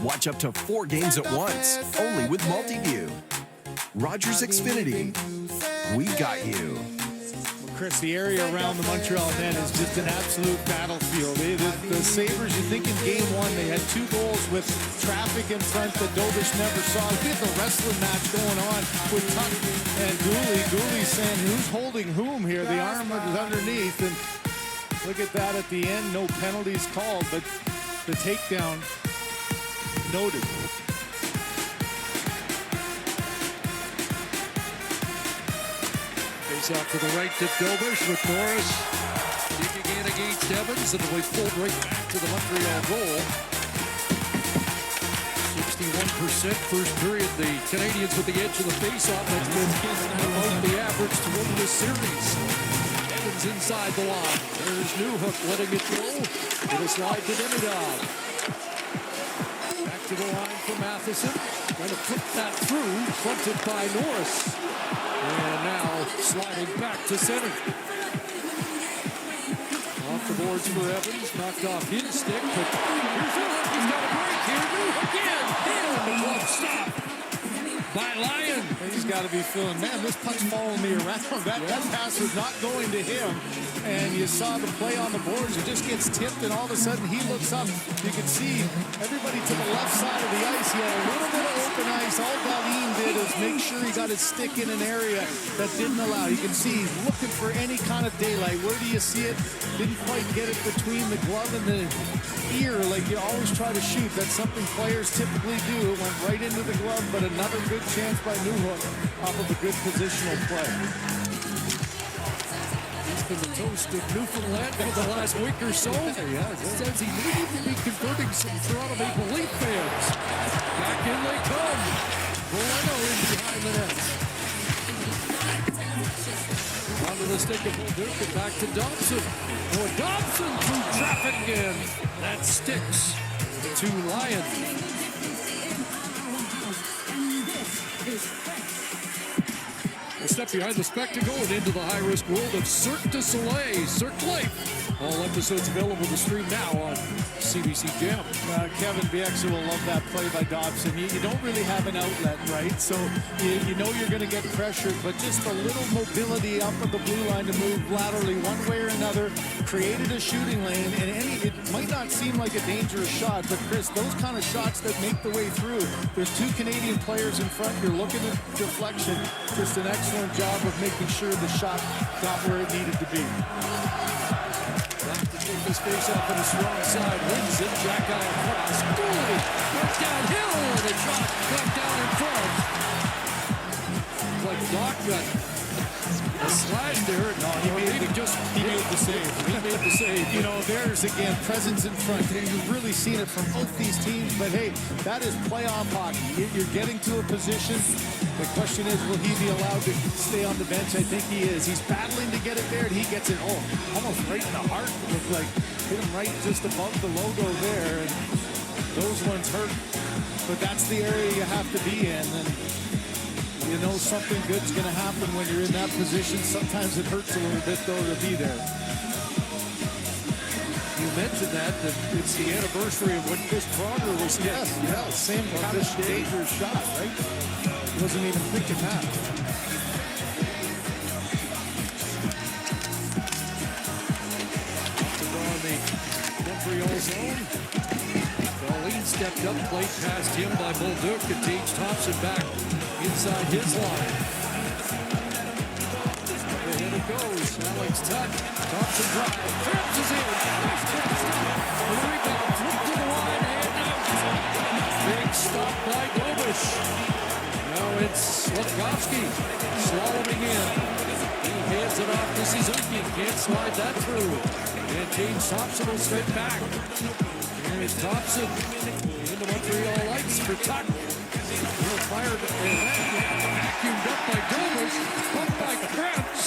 Watch up to 4 games at once, only with Multiview. Rogers Xfinity. We got you. Chris, the area around the Montreal net is just an absolute battlefield. The Sabres, you think in game 1, they had 2 goals with traffic in front that Dobish never saw. We had the wrestling match going on with Tuck and Gooley. Gooley saying, who's holding whom here? The arm is underneath. And look at that at the end. No penalties called, but the takedown noted. Face out to the right to Dobish with Norris digging in against Evans, and we pulled right back to the Montreal goal. 61% first period. The Canadiens with the edge of the face-off. That's been above the average to win this series. Evans inside the line. There's Newhook letting it go. It'll slide to Demidov. Back to the line for Matheson. Going to put that through, fronted by Norris. And now sliding back to center. Off the boards for Evans, knocked off his stick, but here's Newhook, he's got a break here. Newhook in, and the glove stop by Lyon. He's got to be feeling, man, this puck's following me around. That pass was not going to him. And you saw the play on the boards. It just gets tipped, and all of a sudden he looks up. You can see everybody to the left side of the ice. He had a little bit of open ice. All Galin did is make sure he got his stick in an area that didn't allow. You can see he's looking for any kind of daylight. Where do you see it? Didn't quite get it between the glove and the ear like you always try to shoot. That's something players typically do. It went right into the glove, but another good chance by Newhook off of a good positional play. He's been the toast of Newfoundland for the last week or so. Says he needed to be converting some Toronto Maple Leaf fans. Back in they come. Bueno in behind the net. Onto the stick of Mulduke and back to Dobson. Oh, Dobson through traffic and that sticks to Lyon. A step behind the spectacle and into the high-risk world of Cirque du Soleil. Cirque Life. All episodes available to stream now on CBC Jam. Kevin Bieksa will love that play by Dobson. You don't really have an outlet, right? So you know you're going to get pressured, but just a little mobility up at the blue line to move laterally one way or another, created a shooting lane, and it might not seem like a dangerous shot, but Chris, those kind of shots that make the way through, there's 2 Canadian players in front, you're looking at deflection, just an excellent job of making sure the shot got where it needed to be. Back to take this face off on the strong side, wins it, Jack out across, Gooley, right downhill, and a shot got down in front. Like Doc got a slide there. No, he made the save. He made the save. You know, there's, again, presence in front. You've really seen it from both these teams. But, hey, that is playoff hockey. You're getting to a position. The question is, will he be allowed to stay on the bench? I think he is. He's battling to get it there, and he gets it, almost right in the heart. It looked like hit him right just above the logo there. And those ones hurt. But that's the area you have to be in. And you know something good's going to happen when you're in that position. Sometimes it hurts a little bit, though, to be there. You mentioned that it's the anniversary of when Chris Pronger was hit. Yes, same kind of dangerous shot, right? Wasn't even thinking that. On the Montreal zone. Darlene stepped up, played past him by Bolduc, and Tage Thompson back inside his line. Ahead it goes. Alex Tuck. Thompson drive. Krebs is in. The rebound. Flip to the line and out. Big stop by Dobish. Now it's Slavkovsky slaloming in. He hands it off to Suzuki. Can't slide that through. And James Thompson will step back. Here is Thompson. Into Montreal lights for Tuck. Fired and vacuumed up by Dobish. Bumped by Krebs.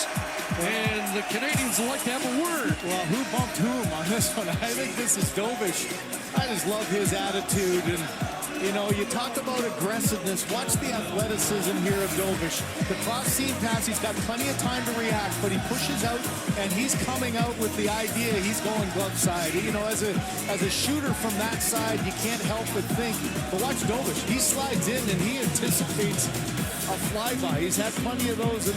And the Canadians would like to have a word. Well, who bumped whom on this one? I think this is Dobish. I just love his attitude. And, you know, you talk about aggressiveness. Watch the athleticism here of Dobish. The cross-seam pass, he's got plenty of time to react, but he pushes out, and he's coming out with the idea he's going glove side. You know, as a shooter from that side, you can't help but think. But watch Dobish. He slides in, and he anticipates a flyby. He's had plenty of those in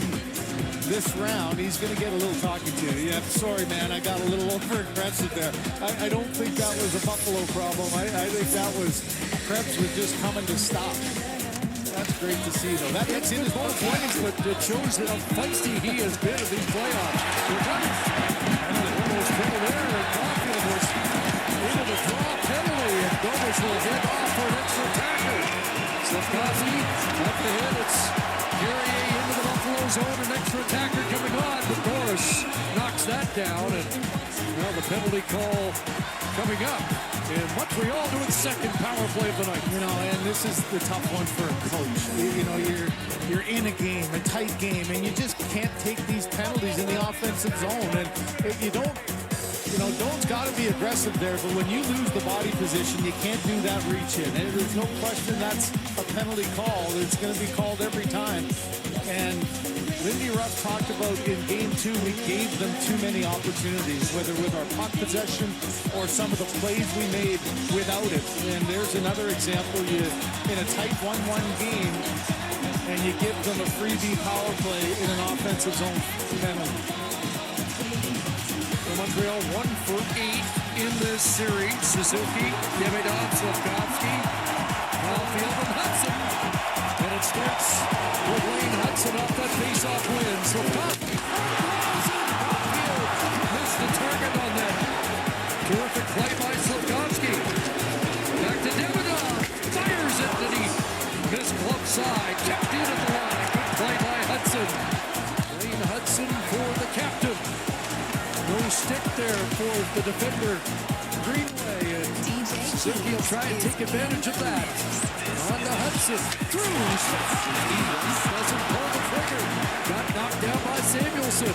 this round. He's going to get a little talking to. Yeah, sorry, man. I got a little over-aggressive there. I don't think that was a Buffalo problem. I think that was Krebs was just coming to stop. That's great to see, though. That's in his both ways, but it shows how feisty he has been in these playoffs. And almost trouble there, and Caulfield was into the draw penalty, and Dobish will get off for an extra tackle. Slavkovsky up the head. It's Carrier into the Buffalo zone, an extra attacker coming on, but Norris knocks that down, and now the penalty call coming up. And Montreal doing second power play of the night. You know, and this is the tough one for a coach. You know, you're in a game, a tight game, and you just can't take these penalties in the offensive zone. And you don't, you know, Doan's got to be aggressive there, but when you lose the body position, you can't do that reach in. And there's no question that's a penalty call. It's going to be called every time. And Lindy Ruff talked about in game 2, we gave them too many opportunities, whether with our puck possession or some of the plays we made without it. And there's another example. You in a tight 1-1 game, and you give them a freebie power play in an offensive zone penalty. Montreal 1 for 8 in this series. Suzuki, giveGod, Slavkovsky, Caulfield, and Hudson. And it starts with Wayne Hudson off that face-off win. Slavkovsky, Caulfield missed the target on that. Terrific play by Slavkovsky. Back to giveGod, fires it, and he missed glove side. Kept in at the line. Good play by Hudson. Wayne Hudson for the captain. No stick there for the defender, Greenway, and Suzuki will try and take advantage of that. On to Hudson, through, he doesn't pull the trigger, got knocked down by Samuelson.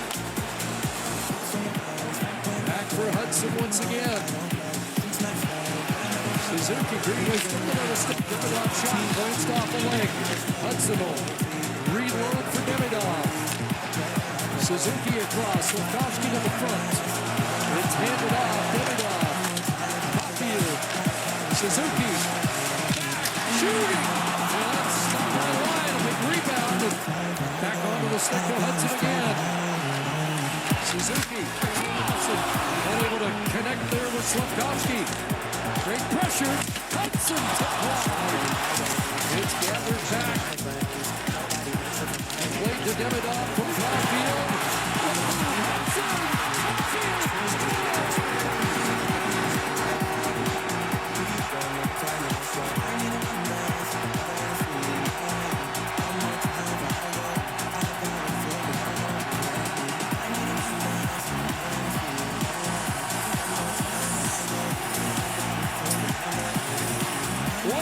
Back for Hudson once again. Suzuki, Greenway, another stick, giveGod shot, glanced off the leg. Hudson will reload for giveGod. Suzuki across, Slavkovsky to the front. It's handed off, giveGod. Caulfield, Suzuki, shooting. And that's stopped on the line, a big rebound. And back onto the stick to Hudson again. Suzuki, Hudson, unable to connect there with Slavkovsky. Great pressure, Hudson to block. It's gathered back. Played to giveGod from Caulfield.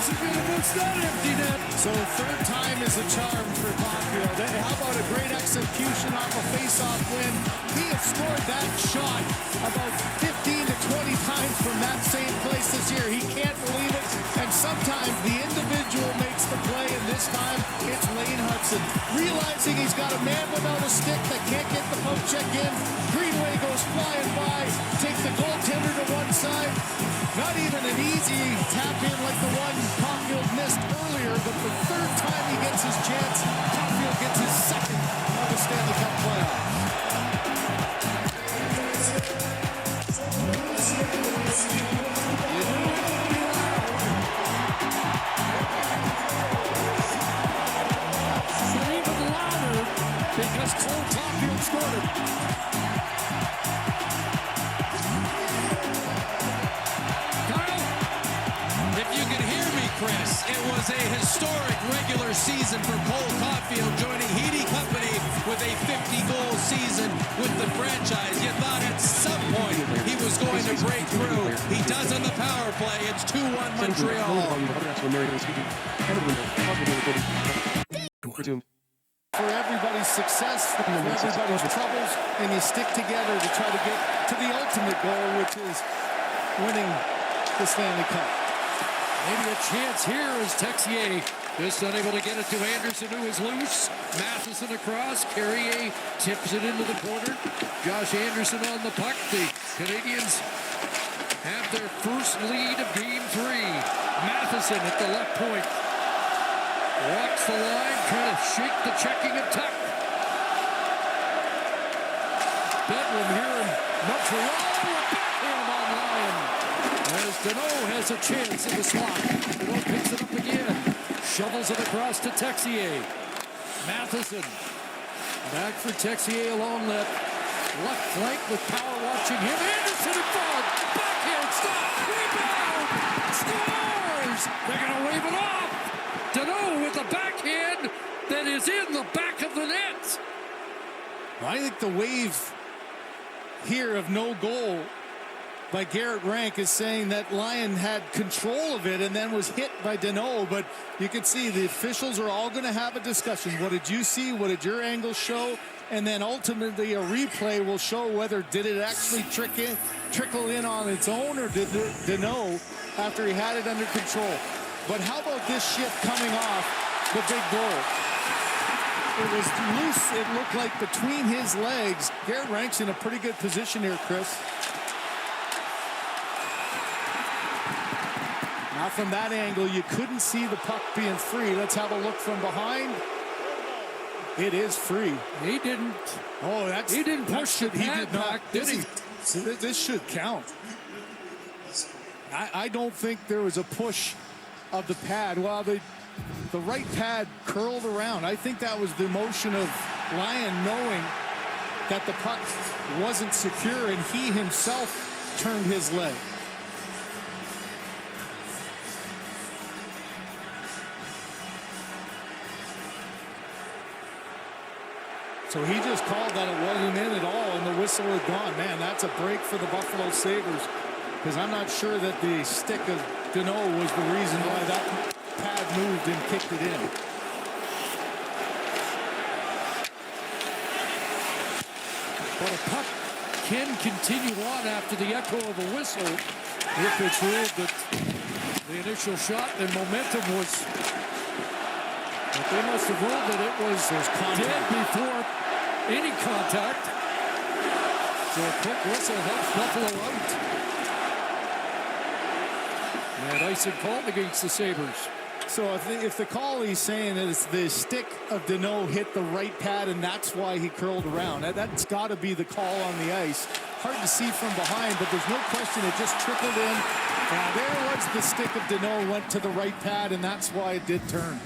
Doesn't get it, it's not empty net. So third time is a charm for Caulfield. How about a great execution off a face-off win? He has scored that shot about 15 to 20 times from that same place this year. He can't believe it. And sometimes the individual makes the play, and this time it's Lane Hudson. Realizing he's got a man without a stick that can't get the poke check in. Greenway goes flying by, takes the goaltender to one side. Not even an easy tap in like the one Caulfield missed earlier, but the third time he gets his chance, Caulfield gets his second of the Stanley Cup playoffs. Even louder because Cole Caulfield scored it. Chris, it was a historic regular season for Cole Caulfield, joining Heedy Company with a 50-goal season with the franchise. You thought at some point he was going to break through. He does on the power play. It's 2-1 Montreal. For everybody's success, for everybody's troubles, and you stick together to try to get to the ultimate goal, which is winning the Stanley Cup. Maybe a chance here as Texier just unable to get it to Anderson, who is loose. Matheson across. Carrier tips it into the corner. Josh Anderson on the puck. The Canadiens have their first lead of Game 3. Matheson at the left point. Walks the line, trying to shake the checking of Tuck. Bedlam here in Montreal. Backhand on Lyon. As Deneau has a chance in the slot. Deneau picks it up again. Shovels it across to Texier. Matheson. Back for Texier along that left flank with power watching him. Anderson in front. Backhand stop. Rebound. Scores. They're going to wave it off. Deneau with a backhand that is in the back of the net. I think the wave here of no goal by Garrett Rank is saying that Lyon had control of it and then was hit by Deneau, but you can see the officials are all going to have a discussion. What did you see? What did your angle show? And then ultimately a replay will show whether did it actually trickle in on its own, or did Deneau after he had it under control. But how about this shift coming off the big goal? It was loose, it looked like, between his legs. Garrett Rank's in a pretty good position here, Chris. Now from that angle, you couldn't see the puck being free. Let's have a look from behind. It is free. He didn't. Oh, that's. He didn't push it. He did not. Back, did he? This should count. I don't think there was a push of the pad. Well, the right pad curled around. I think that was the motion of Lyon knowing that the puck wasn't secure, and he himself turned his leg. So he just called that it wasn't in at all, and the whistle had gone. Man, that's a break for the Buffalo Sabres, because I'm not sure that the stick of Deneau was the reason why that pad moved and kicked it in. But a puck can continue on after the echo of a whistle if it's ruled that the initial shot and momentum was. But they must have ruled that it was dead before any contact. So a quick whistle helps Buffalo out. And icing called against the Sabres. So if the call he's saying that it's the stick of Deneau hit the right pad and that's why he curled around, that's got to be the call on the ice. Hard to see from behind, but there's no question it just trickled in. Now there was the stick of Deneau went to the right pad, and that's why it did turn.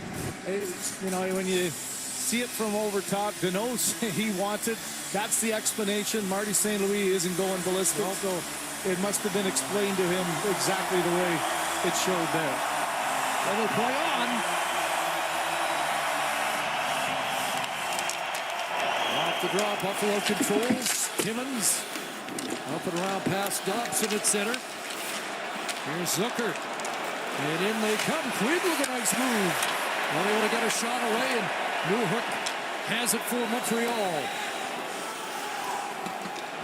You know, when you see it from over top, Deneau, he wants it. That's the explanation. Marty St. Louis isn't going ballistic, so it must have been explained to him exactly the way it showed there. Double play on. Off the draw, Buffalo controls. Timmins up and around past Dobson at center. Here's Zucker. And in they come. Quinn with a nice move. Well, they would have got a shot away, and Newhook has it for Montreal.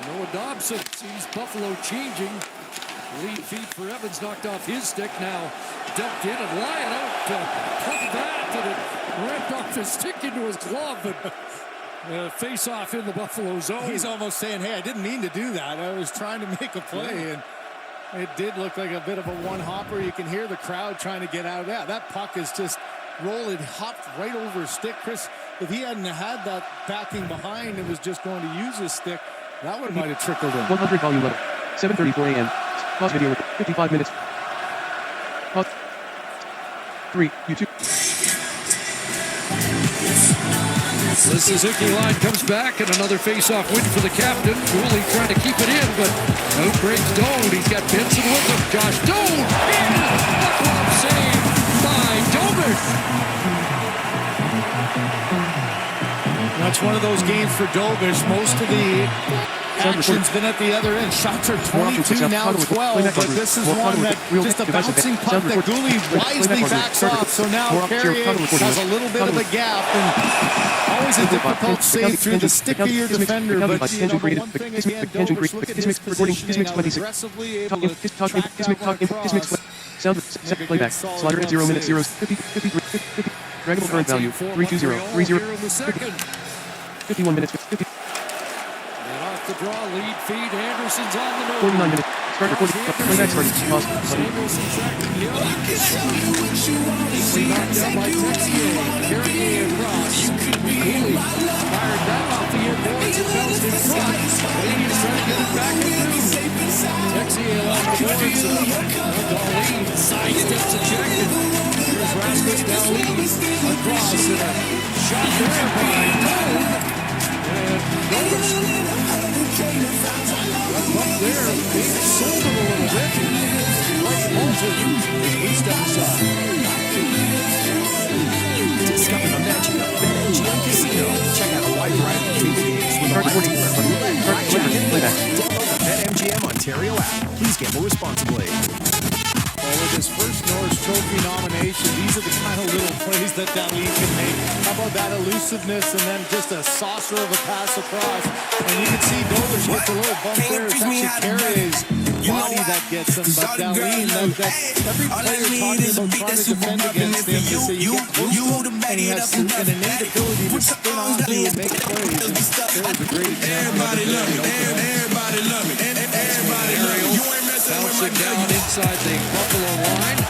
Noah Dobson sees Buffalo changing. Lead feed for Evans, knocked off his stick. Now dumped in and lying out to put that, and it ripped off his stick into his glove. And face off in the Buffalo zone. He's almost saying, hey, I didn't mean to do that. I was trying to make a play, and it did look like a bit of a one-hopper. You can hear the crowd trying to get out of that. That puck is just rolling, hopped right over his stick. Chris, if he hadn't had that backing behind and was just going to use his stick, that one might have trickled in. 100 volume level. 7:34 a.m. Pause video. 55 minutes. Pause. 3, YouTube. The Suzuki line comes back, and another face-off win for the captain. Olay trying to keep it in, but out breaks Doan. He's got Benson with him. Josh Doan! In! A glove save by Dobish! That's one of those games for Dobish. Most of the action's been at the other end. Shots are 22, now 12, but this is one that just a bouncing puck that Gooley wisely backs off. So now Carrier has a little bit of a gap, and always a difficult save through the stick of your defender. But you know, the one thing again, Dobish, look at his positioning, how aggressively able to Sound playback. Slaughter at 0 minutes 0 53. Draggable current value 320 30 51 minutes 50. And off the draw, lead feed. Anderson's on the move. 49 minutes. Start recording. Playback starting. Pause. Samuelson tracking the other. Easily knocked down by Texier. Carrier across. Gooley fired that off the airboards and bounced in front. Canadiens trying to get it back in through. Texier off the boards. Darlene sidesteps ejected. Here's Rasmus Darlene across and a shot there by Doan. And Dobish up there, being sold a little bit. Like Moulton, he steps up. Discover the magic of BetMGM Casino. Check out a wide variety of table games with a Download the BetMGM Ontario app. Please gamble responsibly. Well, with his first Norris Trophy nomination, these are the kind of little plays that Darlene can make. How about that elusiveness and then just a saucer of a pass across? And you can see Dobish gets a little bump there. It's actually Carrier's body that gets him. But Darlene, every player talking about trying to defend against him, they say you get close to him, and he has an innate ability to spin on you and make plays. And there's a great example of it. Everybody love me. Everybody love me. You ain't messing with my down inside the Buffalo line.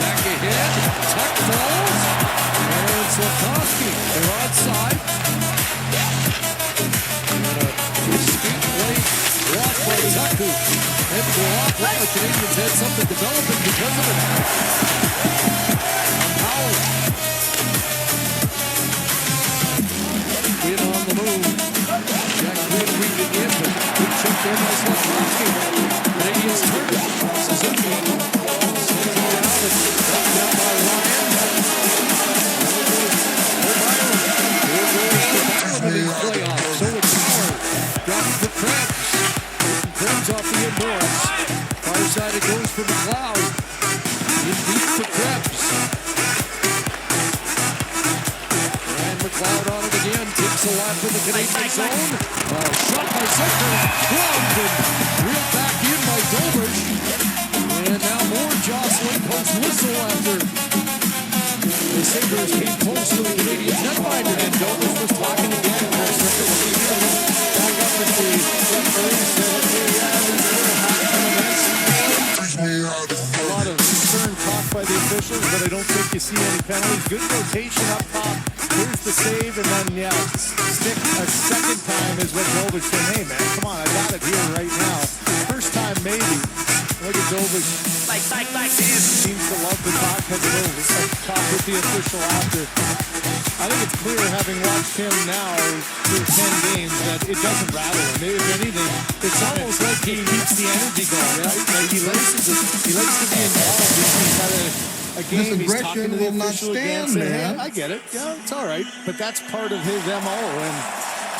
Back ahead. Tuck falls. And Slafkovsky. They're onside. And a speed play blocked by Tucku. Had to go off. Well, the Canadiens had something developing because of it. And Powell. In on the move. Jack Quinn read it in, but good check there by Slafkovsky. Canadiens turn it. Suzuki. Sends it down and brought down by Ryan. Playoffs. So it's Power. Dropping for Krebs. Krebs off the inboards. Far side it goes for McLeod. In deep for Krebs. And McLeod on it again. Takes a lap in the Canadian zone. Shot by Zucker. Gloved and reeled back in by Dobish. And now more jostling post whistle after the Sabres came close to the Canadian netminder. And Dobish was talking again for a second. Back up at the place. A lot of stern talk by the officials, but I don't think you see any penalties. Good rotation up top. Here's the save, and then, stick a second time is what Dobish said. Hey, man, come on, I got it here right now. First time, maybe. Look at Dobish. Seems to love to talk with the official after. I think it's clear, having watched him now through 10 games, that it doesn't rattle him. If anything, it's almost like he keeps the energy going, right? Like he likes to be involved. He's had a game, he's talking to the official again, saying, hey, I get it. Yeah, it's all right. But that's part of his MO, and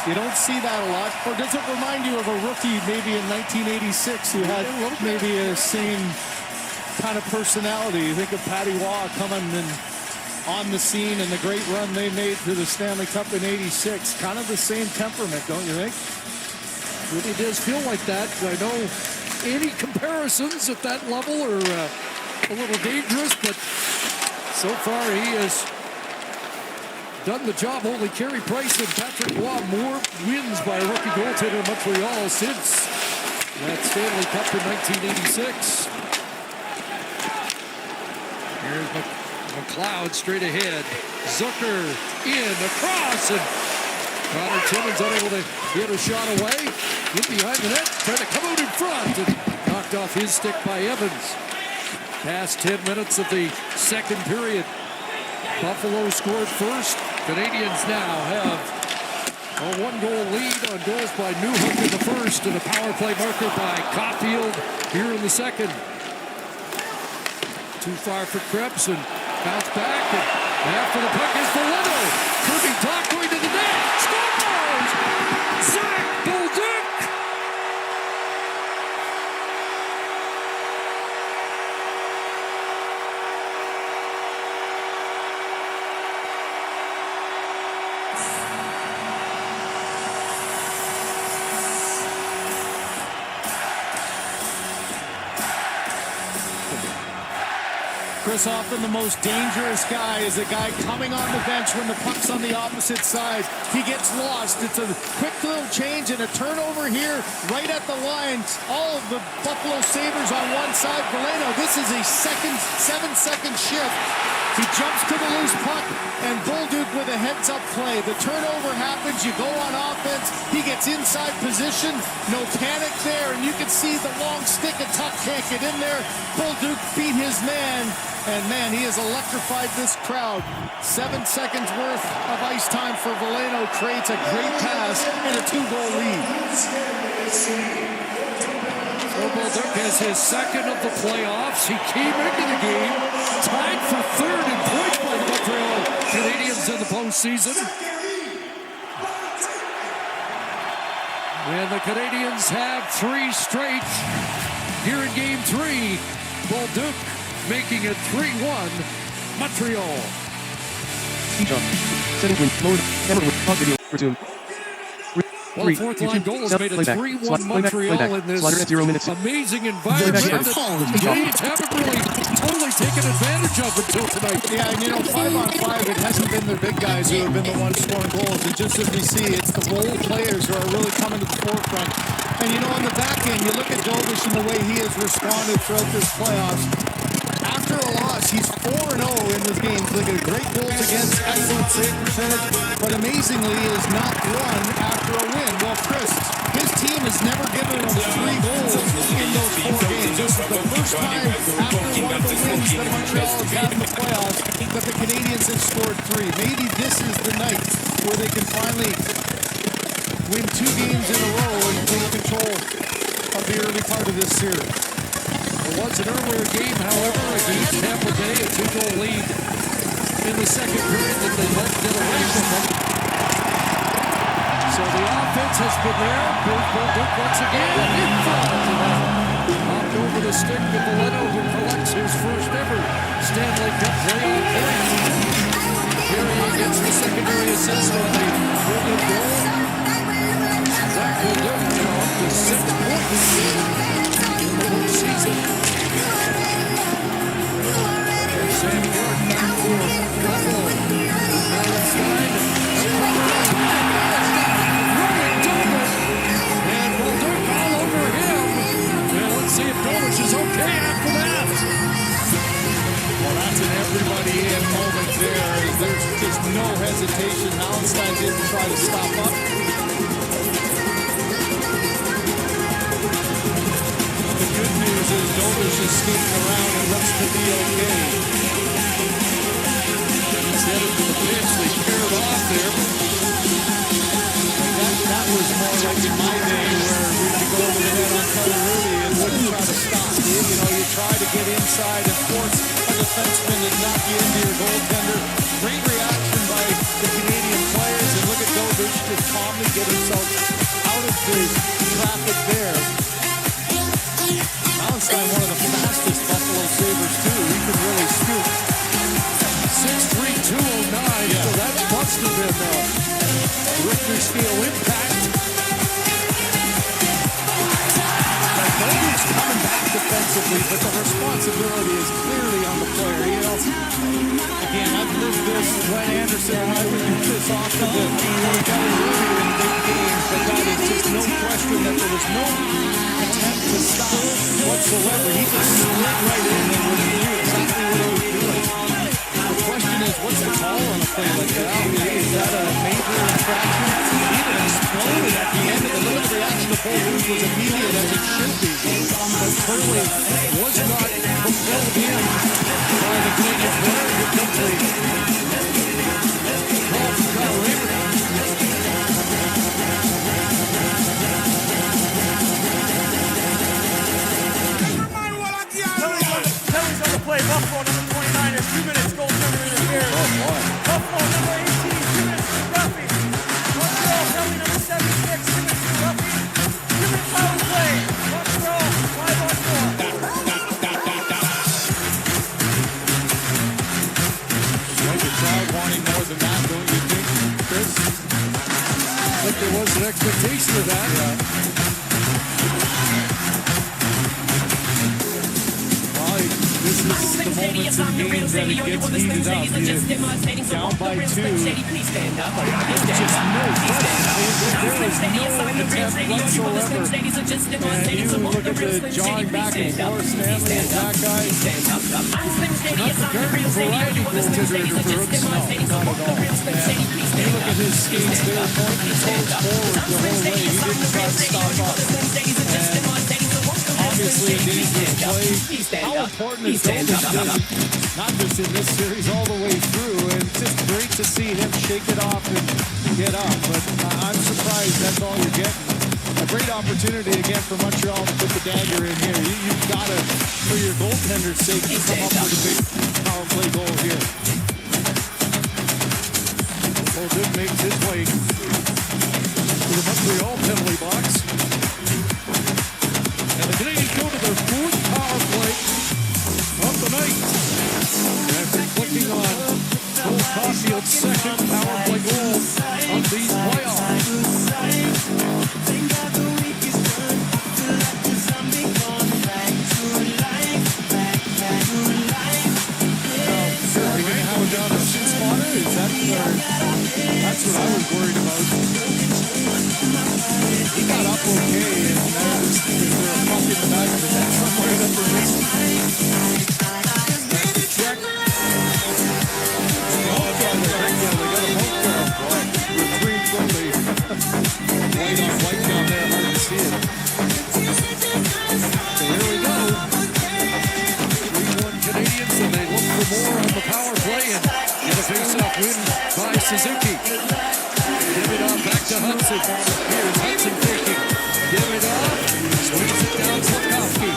you don't see that a lot. Or does it remind you of a rookie maybe in 1986 who had maybe a same kind of personality. You think of Patty Waugh coming in on the scene and the great run they made to the Stanley Cup in '86. Kind of the same temperament, don't you think? Really does feel like that. I know any comparisons at that level are a little dangerous, but so far he has done the job. Only Carey Price and Patrick Waugh more wins by a rookie goaltender in Montreal since that Stanley Cup in 1986. Here's McLeod straight ahead. Zucker in, across, and Connor Timmins unable to get a shot away. In behind the net, trying to come out in front, and knocked off his stick by Evans. Past 10 minutes of the second period. Buffalo scored first. Canadiens now have a one-goal lead on goals by Newhook in the first, and a power play marker by Caulfield here in the second. Too far for Krebs, and bounce back, and after the puck is Valeno. Kirby Talk going to the net. Scores! Zach Bolduc! Chris, often the most dangerous guy is a guy coming on the bench when the puck's on the opposite side. He gets lost. It's a quick little change and a turnover here right at the line. All of the Buffalo Sabres on one side. Valeno, this is a 7-second shift. He jumps to the loose puck, and Bolduc with a heads-up play. The turnover happens. You go on offense. He gets inside position. No panic there, and you can see the long stick of Tuck can't get in there. Bolduc beat his man. And man, he has electrified this crowd. 7 seconds worth of ice time for Valeno. Creates a great pass and a 2-goal lead. So Bolduc has his second of the playoffs. He came into the game tied for third in points by the Montreal Canadiens in the postseason. And the Canadiens have 3 straight here in Game 3. Bolduc making it 3-1 Montreal. Well, the fourth line goal has made it 3-1 Montreal in this amazing environment that the Canadiens haven't really totally taken advantage of until tonight. Yeah, and you know, 5-on-5, it hasn't been the big guys who have been the ones scoring goals. And just as we see, it's the role players who are really coming to the forefront. And you know, on the back end, you look at Dovish and the way he has responded throughout this playoffs. After a loss, he's 4-0 in this game. Look at great goals against, excellent save percentage, but amazingly is not won after a win. Well, Chris, his team has never given him 3 goals in those 4 games. This is the first time after one of the wins that Montreal has had in the playoffs that the Canadiens have scored 3. Maybe this is the night where they can finally win 2 games in a row and take control of the early part of this series. It was an earlier game, however, against Tampa Bay, a 2-goal lead in the second period that they let get away from them. So the offense has been there. Bolduc once again in front. Hopped over the stick to Valeno, who collects his first ever Stanley Cup playoff point. Carey gets the secondary assist on the Bolduc goal. Zach Bolduc now up to 6 points. Season. Sam Gordon back for Buffalo. Stein. Running Dovish. And Bolduc all over him. And let's see if Dovish is okay after that. Well, that's an everybody in moment there. There's just no hesitation. Stein didn't try to stop up. Good news is Dovish is skating around and looks to be okay. He's headed to the pitch. They paired off there. That was more like in my day where we could go over the head on Color Rudy and wouldn't try to stop. You know, you try to get inside and force a defenseman to knock you into your goaltender. Great reaction by the Canadian players. And look at Dovish just calmly get himself out of the traffic there. Stein, one of the fastest Buffalo Sabres than Richter scale impact. He's coming back defensively, but the responsibility is clearly on the player. You know, again, I've lived this. Glenn Anderson and I would do this often. We got it earlier in big games, but that is just no question that there was no attempt to stop whatsoever. He just slid right in and knew exactly what he was doing. The question is, what's the call on a play like that? Is that a major infraction? Even exploded at the end of the limited reaction. The full news was immediate as it should be. But clearly was not fulfilled in by the Canadian player who complete. Call from Kyle Raymond. Kelly's on the play. Buffalo number 29 has 2 minutes. Goaltender interferes. Buffalo number 18, 2 minutes for roughing. Montreal Kelly number 76, 2 minutes for roughing. 2-minute power play. Montreal 5-on-4. Like a crowd wanting more than that, don't you think, Chris? I think there was an expectation of that. This is the moments in games that it gets heated up. You're down by 2. Just no there was no attempt whatsoever. And you look at the jawing back and forth, Stanley and that guy. Not the very variety goaltender interference. No, not at all. And you look at his skates there, pointing toes forward the whole way. He didn't try to stop up. And obviously a dangerous play. How important is Goldman not just in this series, all the way through, and it's just great to see him shake it off and get up. But I'm surprised that's all you're getting. A great opportunity again for Montreal to put the dagger in here. You've got to, for your goaltender's sake, to come up with a big power play goal here. Bolduc makes his way to the Montreal penalty box. And the Canadiens go to their 4th power play of the night. After clicking on Cole Caulfield's 2nd power play goal of these playoffs. Are you going to have a down of shin spotter? Is that that's what I was worried about. He got up okay, and is there a puck in the back of the net somewhere that we're missing? Check. Oh, yeah, they got a poke down. Retrieved from the white on white down there. Hard to see it. So here we go. 3-1 Canadiens, and they look for more on the power play and get a face-off win by Suzuki. Give it off back to Hudson. Here's Hudson taking. Give it off. Squeeze it down Slavkovsky.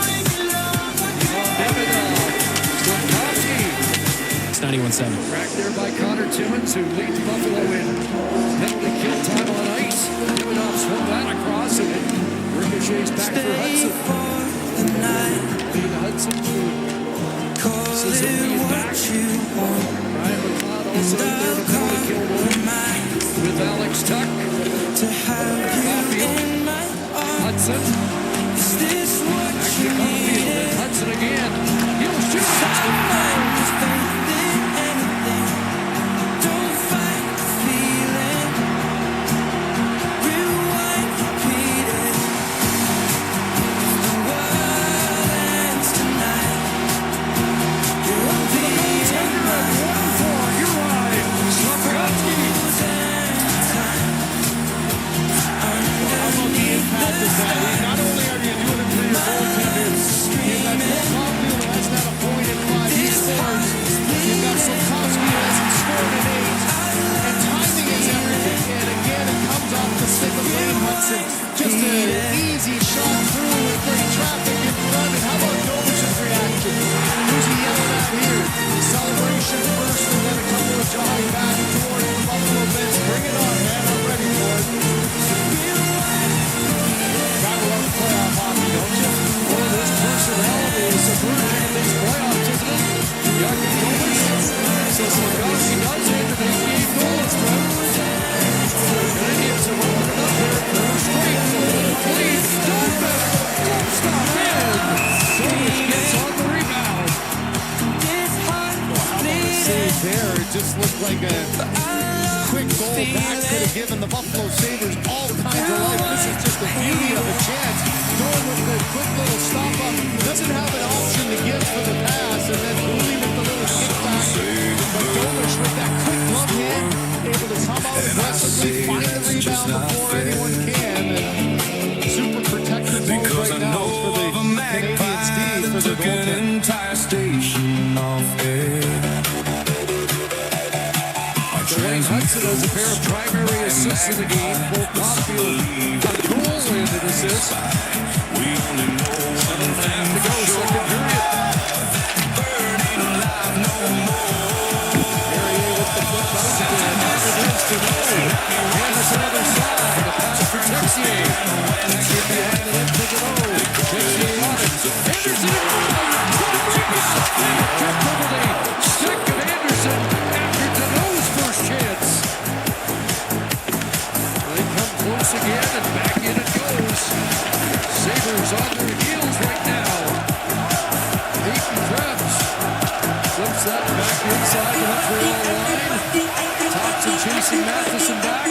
Slavkovsky. It's 91-7. Cracked there by Connor Timmins, who leads Buffalo in penalty kill time on ice. Give it off, swung that across, and it ricochets back for Hudson. Lead Hudson through Suzuki is back. Ryan McLeod also in there to penalty kill one. With Alex Tuck, Caulfield, Hudson, back to Caulfield, and Hudson again. He'll shoot. Not only are you doing it for your goaltenders, you've got Caulfield who has not a point in 5. He scores. You've got Slavkovsky who hasn't scored in 8. And timing is everything. And again, it comes off the stick of Liam Hudson. Just an easy shot through with great traffic in front. And how about Novish's reaction? Who's he yelling at here? Celebration first, and then a couple of jogging back towards the Buffalo bench. Bring it on, man. I'm ready for it. Gotta love playoff hockey, don't you? Well, this personality is subverting in these playoffs, isn't it? Jakub Kovac. So Slavkovsky does hit the 8-game goal. there, it just looked like a quick goal back could have given the Buffalo Sabres all kinds of life. This is just the beauty of a chance. Going with the quick little stop up. Doesn't have an option to give for the pass, and then Olay with the little kickback. But Domish with that quick glove hand, able to come out aggressively, find the rebound before anyone can. And super protected mode right now for the Canadiens D for their goaltender. Wayne Hudson has a pair of primary assists in the game. Both Caulfield a goal and an assist. 7.5 to go, second period. Perrier with the flip bounce again. Against the goal. Anderson other side. The pass for Texier. Texier behind the net to the goal. Texier on it. Anderson in front. Kept over the stick of Anderson after Deneau's first chance. They come close again and back in it goes. Sabres on their heels right now. Aiton Krebs flips that back inside the Montreal line. Thompson chasing Matheson back.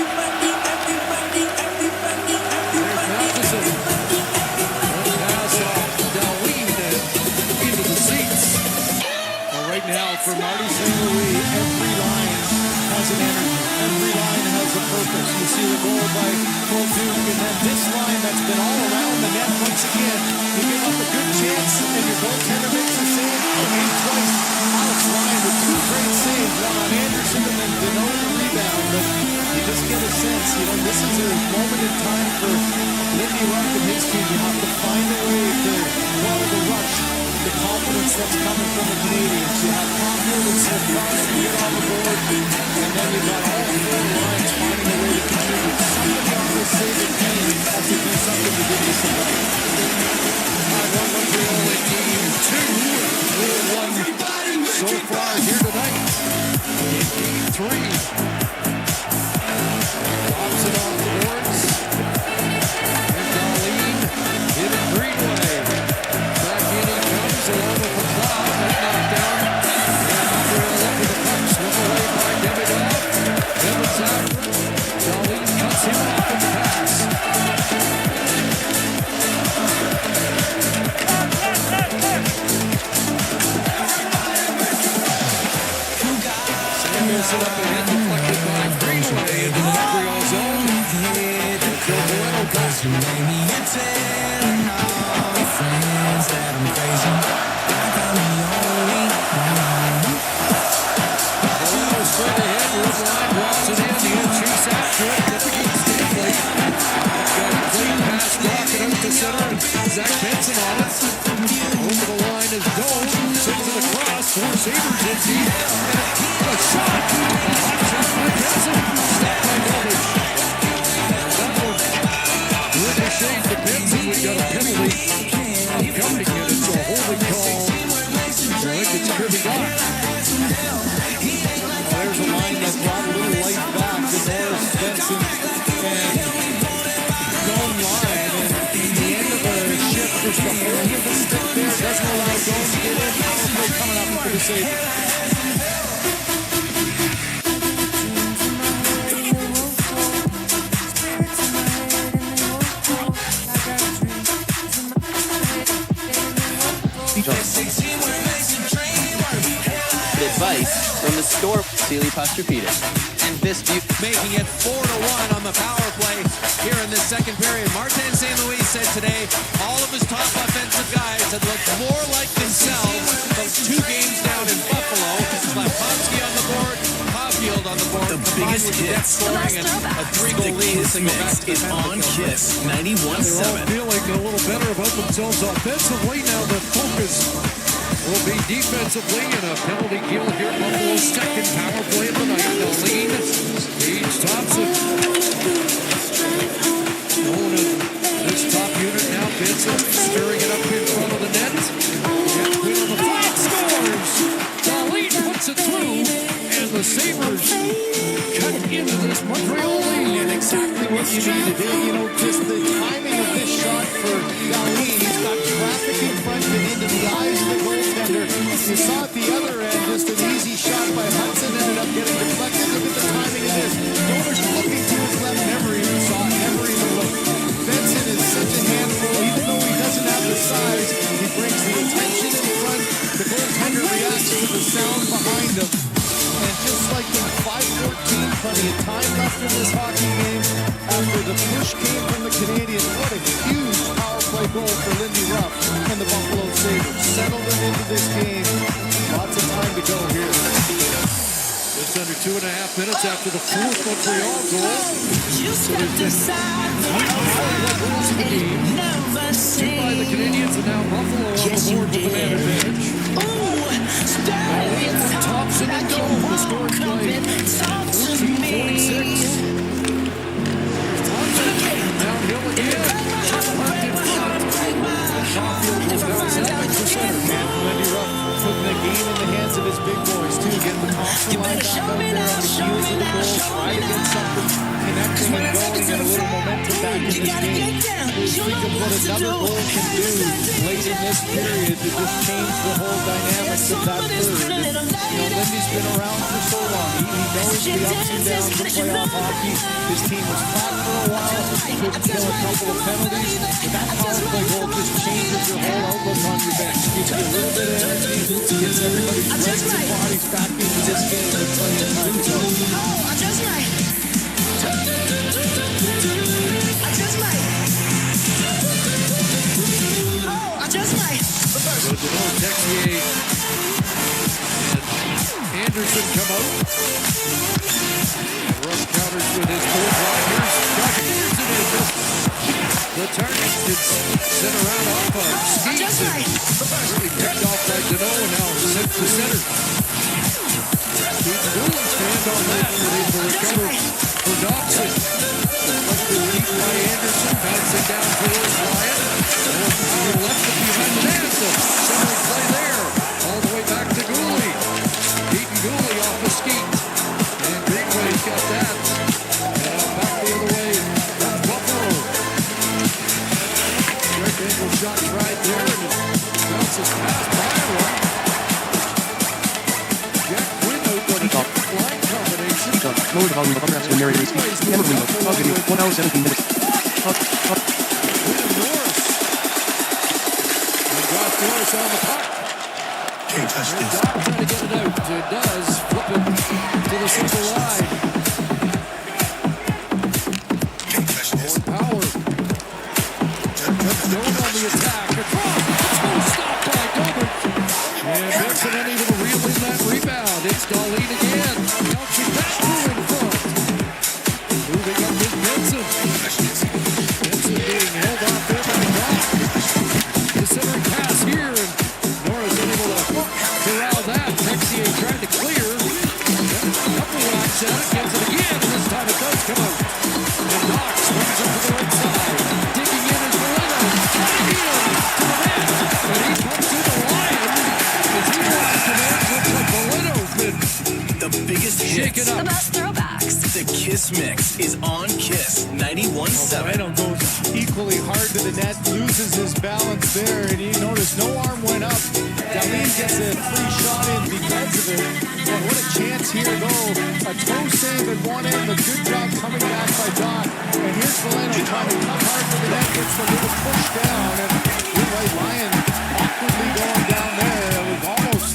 There's Matheson. One pass off Darlene into the seats. Well, right now for Marty St. Louis, every line has an energy. Every line has a purpose. You see the goal by Cole Duke, and then this line that's been all around the net once again. You give up a good chance, and your goaltender makes a save. And twice, Alex Ryan with two great saves, one on Anderson and then Deneau the rebound. But you just get a sense, this is a moment in time for Lindy Ruff and his team. You have to find a way to quell the rush, the confidence that's coming from the Canadiens. You have Caulfield and Slavkovs to get on the board, and then you've got all four lines finding a way to contribute. Somebody on this Sabre team has to do something to give you some life. 5-1 Montreal in game 2. 4-1 so far here tonight. In game 3. Thompson off the boards. And Darlene hit it Greenway. Back in he comes along with the cloud. That knocked down. And Montreal up with the puck. Swung away by Demidov. Evans out. Darlene cuts him off with the pass. Samuelson up ahead, deflected by Greenway into the Montreal zone. Joe Bueno pass. Bueno straight ahead, Wood line, drops it in, the end chase after it, gets against Stanley. Got a clean pass, block it out to center, and Zach Benson on it. Over the line is Doan, sends it across, 4 Sabres in deep, and a shot! A hot shot by Benson, stopped by Domish. That one ricocheted to Benson, we got a penalty. Coming in, it's a holding call. I think it's giveGod. There's a line that brought a little life back to Norris, Benson, and Doan line. And the end of the shift, just the hold of the stick there, doesn't allow Doan to get in. Power coming up for the Sabres. Advice from the store, Sealy Posturepedic. And this making it 4-1 on the power play here in this second period. Martin St. Louis said today all of his top offensive guys had looked more like themselves those 2 games down in Buffalo. Slavkovsky on the board, Caulfield on the board. The biggest hits scoring and a 3-goal lead. This mix is on Kiss 91.7. They're all feeling a little better about themselves offensively. Now the focus will be defensively, and a penalty kill here at Buffalo's second power play of the night. The lead, Gage Thompson. Owning this top unit now, Benson stirring it up in front of the net. And Quinn on the flat scores. Darlene puts it through, and the Sabres cut into this Montreal lead. And exactly what you need to do. Just the timing of this shot for Darlene. He's got traffic in front and into the eyes of the goaltender. You saw at the other end, just an easy shot by Hudson. Just under 2.5 minutes after the fourth Montreal goal. So there's been 3 goals in the game. 2 by the Canadiens, and now Buffalo on the board with the man advantage. Thompson and Dome, the scoring play. 14:46. Thompson downhill again. Hunt in front. Caulfield goes down second to center. And Lindy Ruff putting the game in the hands of his big boys, too. Getting the Thompson line back out there on the heels of the goal. Trying to get something connecting and going, get a little momentum back in this game. Think of what another goal can do late in this period to just change the whole dynamics of that third. And, Lindy's been around for so long. He knows the ups and downs of playoff hockey. His team was flat for a while. Couldn't kill a couple of penalties. But that power play goal just changes your whole outlook on your bench. Gives you a little bit of energy. Gets everybody's legs and bodies back into this game with plenty of time to go. Texier and Anderson come out. Russ counters with his fourth line. Here's Anderson in the target gets sent around off of Skeets and really picked off by Deneau and now sent to center. Steve Doolan's stand on that and able to recover for Dobson. Deflected deep by Anderson, bouncing down towards Wyatt. Power left it behind the net. Center play there. All the way back to Gooley. Beating Gooley off the Skeet. And Greenway's got that. And back the other way from Buffalo. Great angle shot right there. And it bounces past Byron. Jack Quinn out on a line combination. Lower the volume of upper and Mary Reese. Camera window. Pause video. 1 hour 17 minutes. Norris on the puck. Can't touch this. Doc trying to get it out. It does. Flip it to the single line. Can't touch this. Power. Going on the attack. Across. Stop by Gilbert. And Benson unable to reel in that rebound. It's Darlene again. Bouncing back through in front. Moving up with Benson. Benson being held off there by Doc. The center pass here, and Norris unable to corral that. Texier tried to clear. A couple rocks at it, gets it again, and this time it does come out. And Doc swings up to the right side. Digging in is Valeno. Trying to the net. And he comes to the Lion. As he walks to that, looks like Valeno's been the biggest shaken up. The best throwbacks. The Kiss Mix is on Kiss 91.7. Valeno goes equally hard to the net, loses his balance there, and you notice no arm went up. Darlene gets a free shot in because of it. And what a chance here, though. A toe save at one end, a good job coming back by Doc. And here's Valeno trying to come hard to the net, gets a little push down, and you're right, Lion awkwardly going down there. It was almost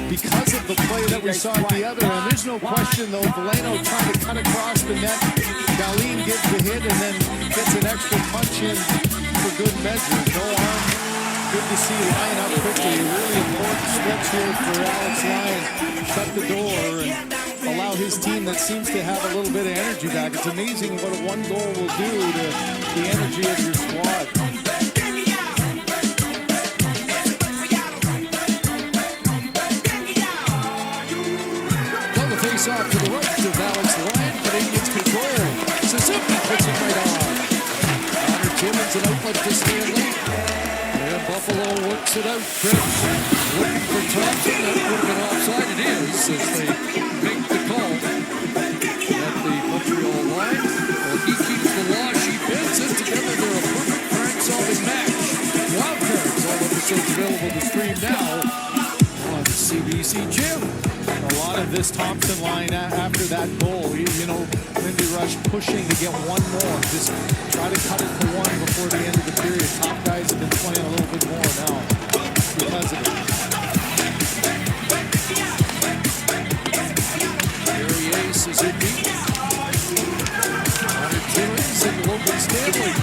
because of the play that we saw at the other end. There's no question, though, Valeno trying to cut across the net. Darlene gives the hit and then gets an extra punch in for good measure. No arm. Good to see Lyon up quickly. Really important stretch here for Alex Lyon. Shut the door and allow his team that seems to have a little bit of energy back. It's amazing what a one goal will do to the energy of your squad. Face off to the right of Alex Lyon. Canadiens control. Suzuki puts it right on. Connor Timmins an outlet to Stanley. And Buffalo works it out. Krebs looking for Thompson. That would have been offside. It is as they make the call at the Montreal line. Well, he keeps the law. She bends it together. They're a perfect crime-solving match. Wildcards. All episodes available to stream now on CBC Gym. A lot of this Thompson line after that goal, you know, Lindy Rush pushing to get one more. Just try to cut it to one before the end of the period. Top guys have been playing a little bit more now because of it. Perrier, Suzuki. Connor Timmins and Logan Stanley.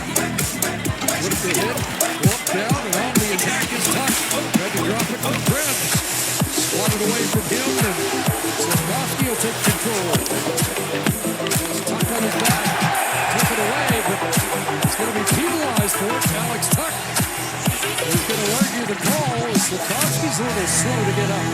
With the hit, walk down, and on the attack is Tuck. Tried to drop it from Krebs. Swatted away from him, and Slavkovsky will take control. control. Tuck on his back. Took it away, but it's going to be penalized for it. Alex Tuck is going to argue the call. Slafkovsky's a little slow to get up.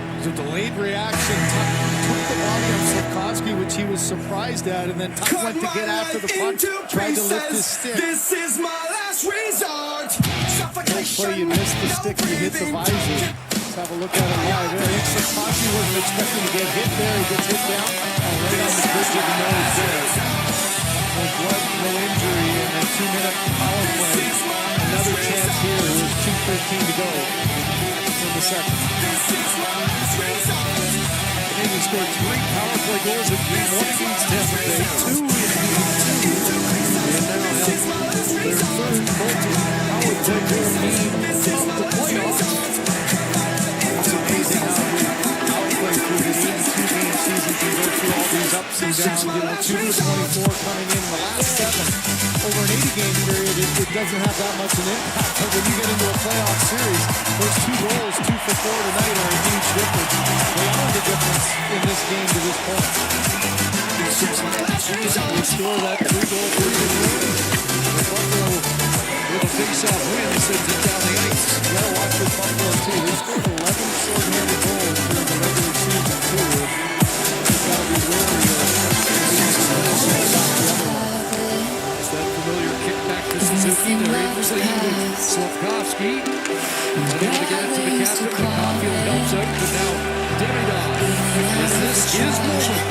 It was a delayed reaction. Tuck took the body on Slafkovsky, which he was surprised at, and then Tuck went to get after the puck, tried to lift his stick. This is my last resort. Don't play, you miss the stick, you hit the visor. Let's have a look at it live. I think Slafkovsky wasn't expecting to get hit there. He gets hit down right on the bridge of the nose there. No blood, no injury, and a 2-minute power play. Another chance here with 2:13 to go in the second. Canadiens scored 3 power play goals in Game 1 against Tampa Bay, 2 in Game 2, and now have their third multi-power play goal game of the playoffs. It's amazing how we power play through the 82-game season can go through all these ups and downs. You know, 2 to 24 coming in the last 7. Over an 80-game period, it doesn't have that much an impact. But when you get into a playoff series, those 2 goals, 2 for 4 tonight, are a huge difference. They are the difference in this game to this point. They score that 3-goal lead. Buffalo with a face-off win sends it down the ice. You gotta watch this Buffalo too. They scored 11 short-handed goals during the regular season too. You gotta be wary It's that familiar kick back to Suzuki. They're able to lead Slafkovsky. He's able to get it to the captain. The Caulfield helps out, but now Demidov. Is this his moment?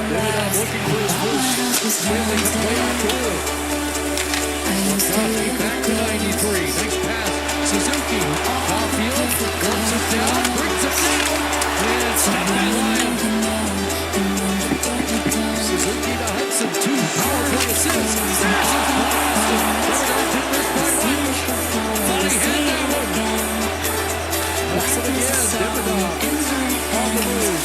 Demidov looking for his first Stanley playoff goal. Slafkovsky back to 93. Nice pass. Suzuki. Caulfield comes it down, brings it down, and stopped by Lyon. Suzuki to Hudson, 2 power play assists. Demidov did this by much. Thought he had that one. Hudson again. Demidov on the move.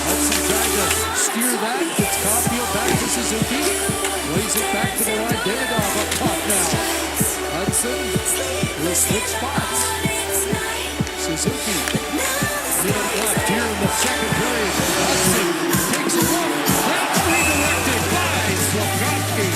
Hudson trying to steer that. Gets Caulfield back to Suzuki. Lays it back to the line. Demidov up top now. Hudson will switch spots. Suzuki. Minute left here in the second period. Hudson takes a look. That's redirected by Slafkovsky.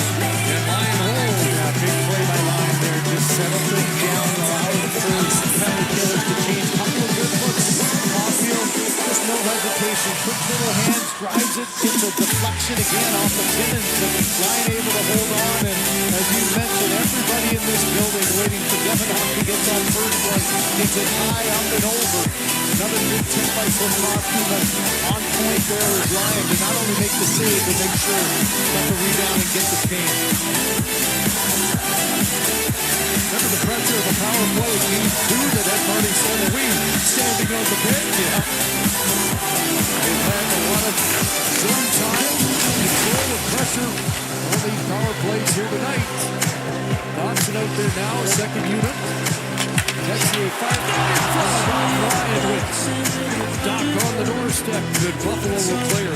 And Lyon holds. Yeah, big play by Lyon there. Just settle things down and allow the first penalty killers to change. Couple of good looks. Caulfield, just no hesitation. Quick little hands, drives it, gets a deflection again off of Timmins. But Lyon able to hold on. And as you mentioned, everybody in this building waiting for Demidov to get that first one. Gets it high up and over. Another good tip by Slafkovsky, but on point there is Lyon to not only make the save, but make sure to get the rebound and get the game. Remember the pressure of a power play in Game 2 that Ed Marty said, we standing on the bench. Yeah. They've had a lot of zone time, control of pressure on these power plays here tonight. Dobson out there now, second unit. Texier fired in front of Ryan Wicks. Doc on the doorstep. Good Buffalo will clear.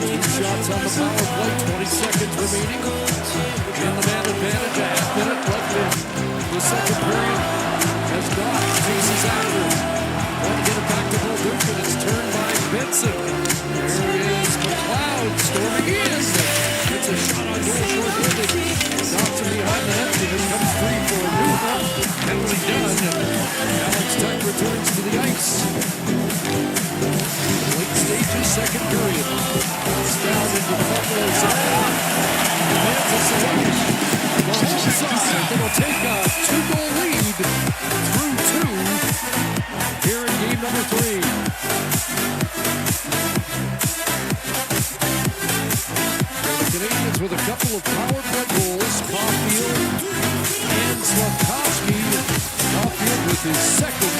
2 shots on the power play, 20 seconds remaining. And the man advantage, a half minute left in the second period. As Doc chases after. Want to get it back to Muldoon, and it's turned by Benson. There is McLeod storming in. It's a shot on goal, short-handed. Dobson behind the net, and here comes free for a new penalty done. Alex Tuck returns to the ice. Late stages, second period. It's down into the Buffalo zone. Demands a selection. The home side, it'll take a 2-goal lead through 2 here in game number 3. The Canadiens with a couple of power play goals. Caulfield and Slafkovsky. Caulfield with his second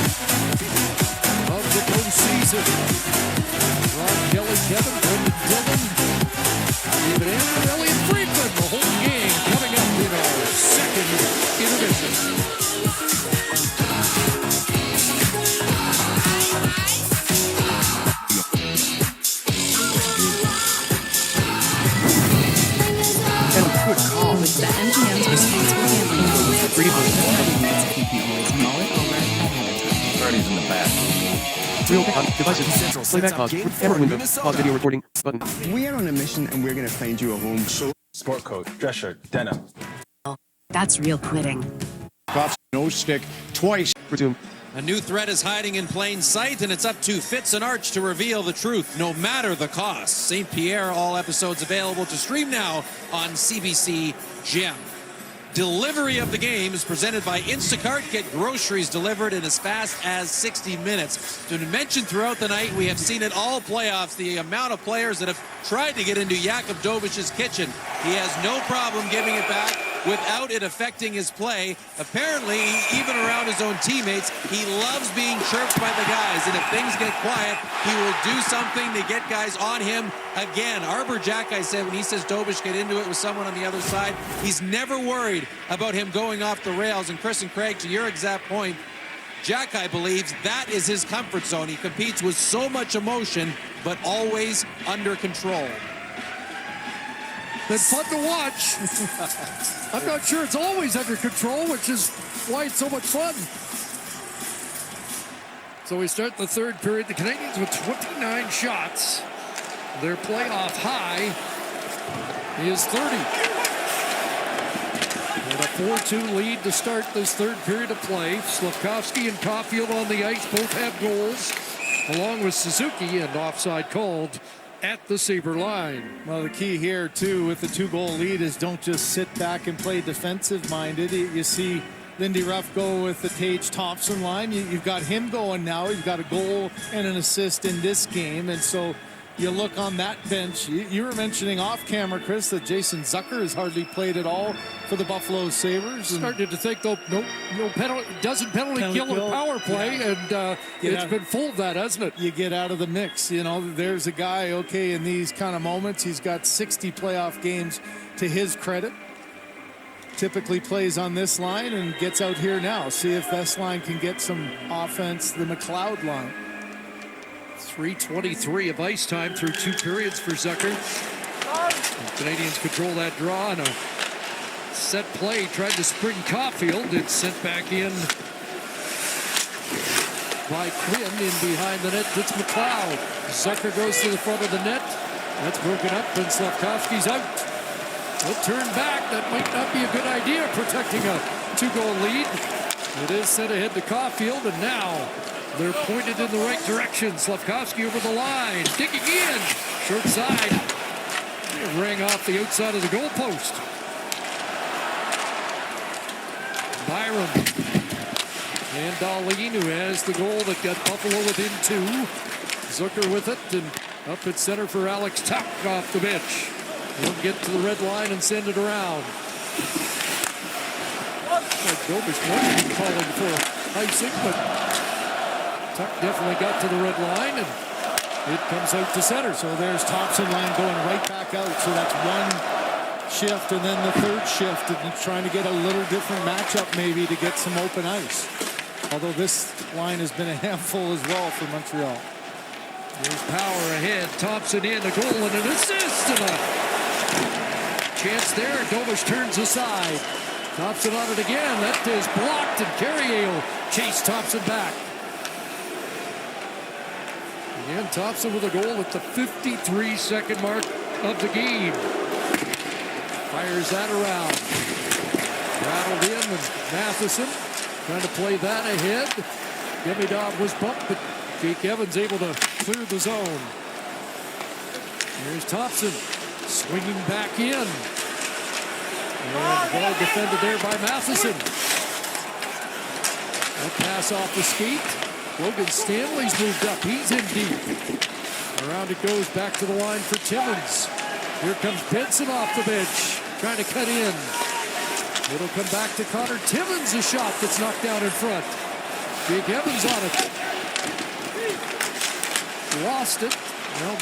of the postseason. Ron Kelly, Kevin, Brendan Dillon, David Anderson, Elliot Friedman. The whole game coming up in our second intermission. The MGM's responsible gambling. Real on devices. Playback pause. Camera window. Pause video recording. Button. We are on a mission and we're going to find you a home. Sport coat, dress shirt, denim. That's real quitting. Off nose stick twice. Resume. A new threat is hiding in plain sight, and it's up to Fitz and Arch to reveal the truth, no matter the cost. St. Pierre, all episodes available to stream now on CBC Gem. Delivery of the game is presented by Instacart. Get groceries delivered in as fast as 60 minutes. To mention throughout the night, we have seen it all playoffs, the amount of players that have tried to get into Jakub Dobish's kitchen. He has no problem giving it back without it affecting his play. Apparently, even around his own teammates, he loves being chirped by the guys, and if things get quiet, he will do something to get guys on him again. Arbor Jack, I said, when he says Dobish get into it with someone on the other side, he's never worried about him going off the rails. And Chris and Craig, to your exact point, Jacki believes that is his comfort zone. He competes with so much emotion, but always under control. Been fun to watch. I'm not sure it's always under control, which is why it's so much fun. So we start the third period. The Canadiens with 29 shots. Their playoff high is 30. And a 4-2 lead to start this third period of play. Slafkovsky and Caulfield on the ice both have goals, along with Suzuki, and offside called at the Sabre line. Well, the key here, too, with the 2-goal lead is don't just sit back and play defensive-minded. You see Lindy Ruff go with the Tage Thompson line. You've got him going now. You've got a goal and an assist in this game. And so you look on that bench. You were mentioning off camera, Chris, that Jason Zucker has hardly played at all for the Buffalo Sabres. Started to think, though, no penalty, doesn't penalty kill a power play, and it's been full of that, hasn't it? You get out of the mix. You know, there's a guy, okay, in these kind of moments, he's got 60 playoff games to his credit. Typically plays on this line and gets out here now. See if this line can get some offense, the McLeod line. 3:23 of ice time through 2 periods for Zucker. The Canadians control that draw, and a set play tried to spring Caulfield. It's sent back in by Quinn. In behind the net, it's McLeod. Zucker goes to the front of the net. That's broken up, and Slafkovsky's out. He'll turn back. That might not be a good idea, protecting a 2-goal lead. It is sent ahead to Caulfield, and now they're pointed in the right direction. Slafkovsky over the line, digging in. Short side. It rang off the outside of the goalpost. Byram. And Darlene, who has the goal that got Buffalo within 2. Zucker with it, and up at center for Alex Tuck off the bench. He'll get to the red line and send it around. Dobish might be calling for icing, but Tuck definitely got to the red line, and it comes out to center. So there's Thompson line going right back out. So that's one shift, and then the third shift, and trying to get a little different matchup maybe to get some open ice. Although this line has been a handful as well for Montreal. There's power ahead. Thompson in, a goal and an assist, and a chance there. Dobish turns aside. Thompson on it again. That is blocked, and Carrier will chase Thompson back. Again, Thompson with a goal at the 53-second mark of the game. Fires that around. Rattled in, and Matheson trying to play that ahead. Demidov was bumped, but Jake Evans able to clear the zone. Here's Thompson swinging back in. And well defended there by Matheson. That pass off the skate. Logan Stanley's moved up. He's in deep. Around it goes back to the line for Timmins. Here comes Benson off the bench, trying to cut in. It'll come back to Connor Timmins, a shot that's knocked down in front. Jake Evans on it. Lost it. Well,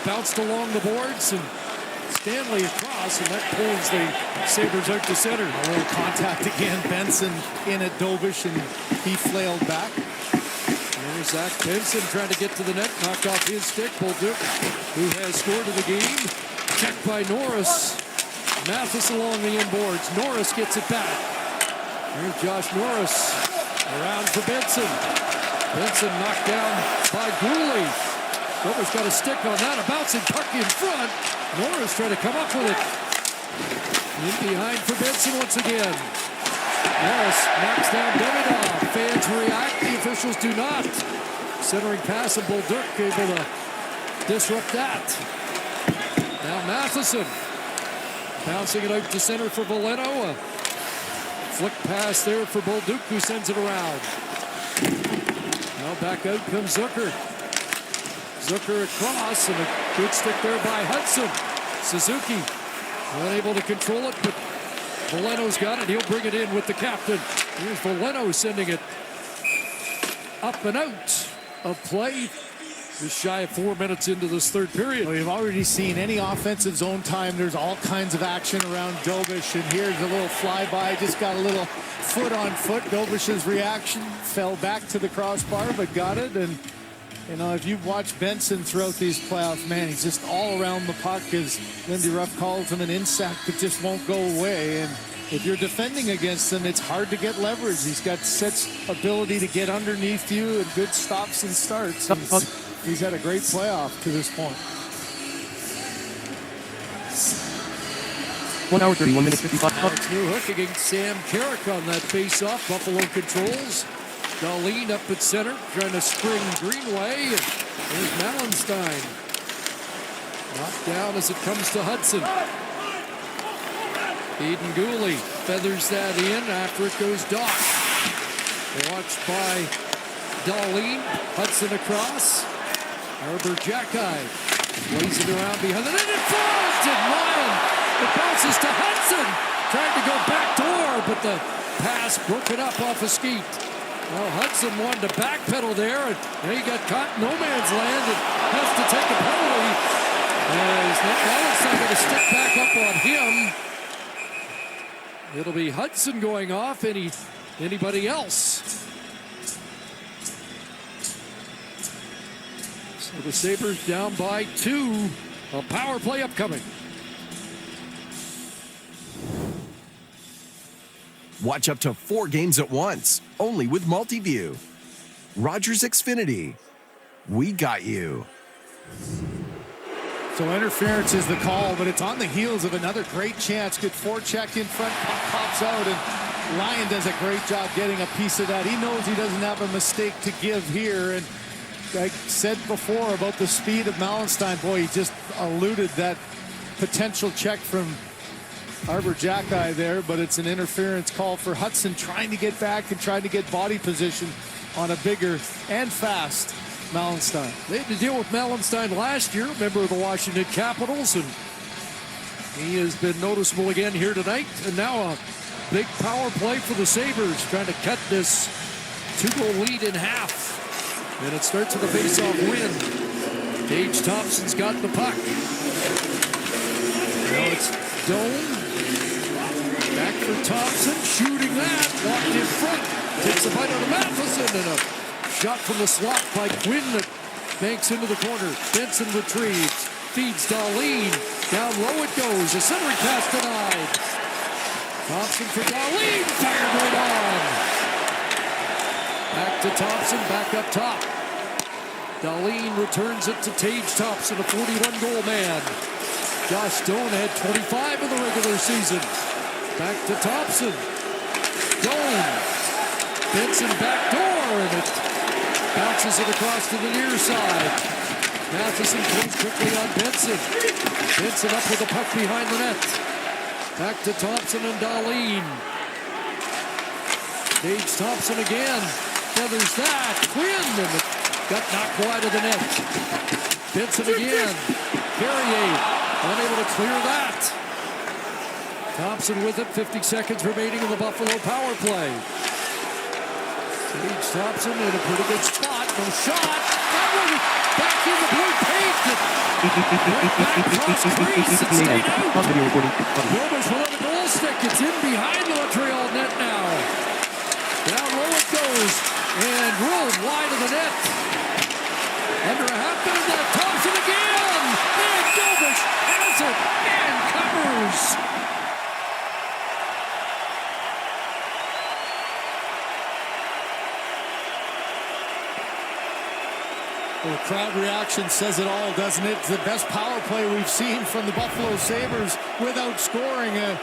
bounced along the boards, and Stanley across, and that pulls the Sabres out to center. A little contact again. Benson in at Dobish, and he flailed back. There's Zach Benson trying to get to the net, knocked off his stick. Bolduc, who has scored in the game. Checked by Norris. Mathis along the inboards. Norris gets it back. Here's Josh Norris. Around for Benson. Benson knocked down by Olay. Dober's got a stick on that. A bouncing puck in front. Norris trying to come up with it. In behind for Benson once again. Norris knocks down Davidov. Fans react. The officials do not. Centering pass and Bolduc able to disrupt that. Now Matheson bouncing it out to center for Veleno. A flick pass there for Bolduc, who sends it around. Now back out comes Zucker. Zucker across, and a good stick there by Hudson. Suzuki unable to control it, but Veleno's got it. He'll bring it in with the captain. Here's Veleno sending it up and out of play. Just shy of 4 minutes into this third period. We've already seen any offensive zone time. There's all kinds of action around Dobish, and here's a little flyby. Just got a little foot on foot. Dobish's reaction fell back to the crossbar, but got it. And you know, if you've watched Benson throughout these playoffs, man, he's just all around the puck, as Lindy Ruff calls him, an insect that just won't go away. And if you're defending against him, it's hard to get leverage. He's got such ability to get underneath you and good stops and starts. He's had a great playoff to this point. 1 hour, 31 minutes, 55. It's new hook against Sam Carrick on that face-off. Buffalo controls. Darlene up at center, trying to spring Greenway. And there's Mallenstein. Knocked down as it comes to Hudson. Eden Gooley feathers that in. After it goes Doc. Watched by Darlene. Hudson across. Arbor Jacki lays it around behind the net. It falls to Lyon. It bounces to Hudson. Trying to go back door, but the pass broken up off a skeet. Well, Hudson wanted to backpedal there, and now he got caught in no man's land and has to take a penalty. Now it's not going to stick back up on him. It'll be Hudson going off. Anybody else? So the Sabres down by 2. A power play upcoming. Watch up to 4 games at once, only with Multiview. Rogers Xfinity. We got you. So interference is the call, but it's on the heels of another great chance. Good forecheck in front, pops out, and Lyon does a great job getting a piece of that. He knows he doesn't have a mistake to give here, and I said before about the speed of Mallenstein. Boy, he just eluded that potential check from Arbor Jacki there, but it's an interference call for Hudson, trying to get back and trying to get body position on a bigger and fast Mallenstein. They had to deal with Mallenstein last year, member of the Washington Capitals, and he has been noticeable again here tonight. And now a big power play for the Sabres, trying to cut this 2-goal lead in half. And it starts with a face-off win. Tage Thompson's got the puck. Now it's Doan. Back for Thompson, shooting that, walked in front, takes a bite out of Matheson, and a shot from the slot by Quinn that banks into the corner. Benson retrieves, feeds Darlene, down low it goes, a centering pass denied. Thompson for Darlene, fired right on. Back to Thompson, back up top. Darlene returns it to Tage Thompson, a 41-goal man. Josh Doan had 25 in the regular season. Back to Thompson. Doan. Benson back door, and it bounces it across to the near side. Matheson comes quickly on Benson. Benson up with the puck behind the net. Back to Thompson and Darlene. Tage Thompson again. Feathers that. Quinn, and it got knocked wide of the net. Benson again. Carrier unable to clear that. Thompson with it, 50 seconds remaining in the Buffalo power play. Tage Thompson in a pretty good spot. No shot. That one back in the blue paint. Back across crease and stayed out. Roberts will have a goal stick. It's in behind the Montreal net now. Down low it goes. And rolled wide of the net. Under a half minute left. Thompson again. And Dobish has it and covers. Well, the crowd reaction says it all, doesn't it? It's the best power play we've seen from the Buffalo Sabres without scoring. A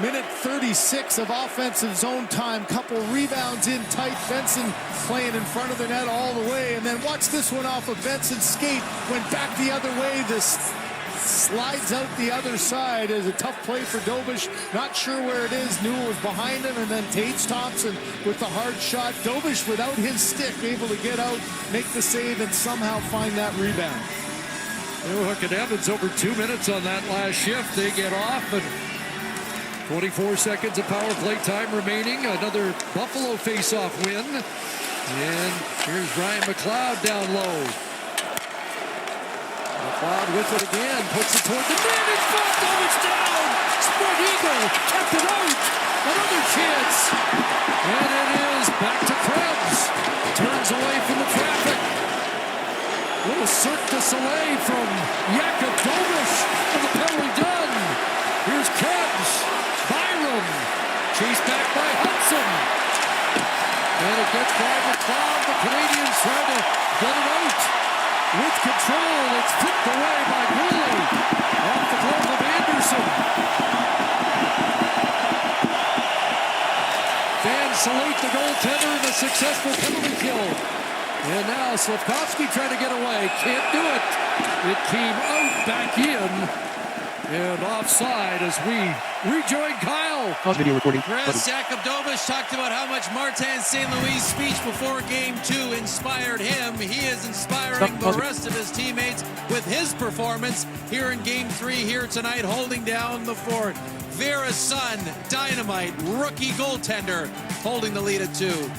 minute 36 of offensive zone time. Couple rebounds in tight. Benson playing in front of the net all the way. And then watch this one off of Benson's skate. Went back the other way. This slides out the other side. Is a tough play for Dobish. Not sure where it is. Newell was behind him, and then Tage Thompson with the hard shot. Dobish without his stick able to get out, make the save, and somehow find that rebound. Hook and Evans over 2 minutes on that last shift. They get off, and 24 seconds of power play time remaining. Another Buffalo face-off win. And here's Ryan McLeod down low. McLeod with it again, puts it toward the net in front. Oh, it's down! Spread eagle, kept it out. Another chance. And it is back to Krebs. Turns away from the traffic. Little Cirque du Soleil from Jakub Dobish. And the penalty done. Here's Krebs. Byram. Chased back by Hudson. And it gets by McLeod. The Canadiens trying to get it out. With control, it's flipped away by Olay. Off the glove of Anderson. Fans salute the goaltender in a successful penalty kill. And now Slafkovsky trying to get away. Can't do it. It came out back in. And offside as we rejoin Kyle. Pause video recording. Chris Jakub Dobish talked about how much Martin St. Louis' speech before Game 2 inspired him. He is inspiring the rest of his teammates with his performance here in Game 3 here tonight, holding down the fort. Vera's son, Dynamite, rookie goaltender, holding the lead at 2.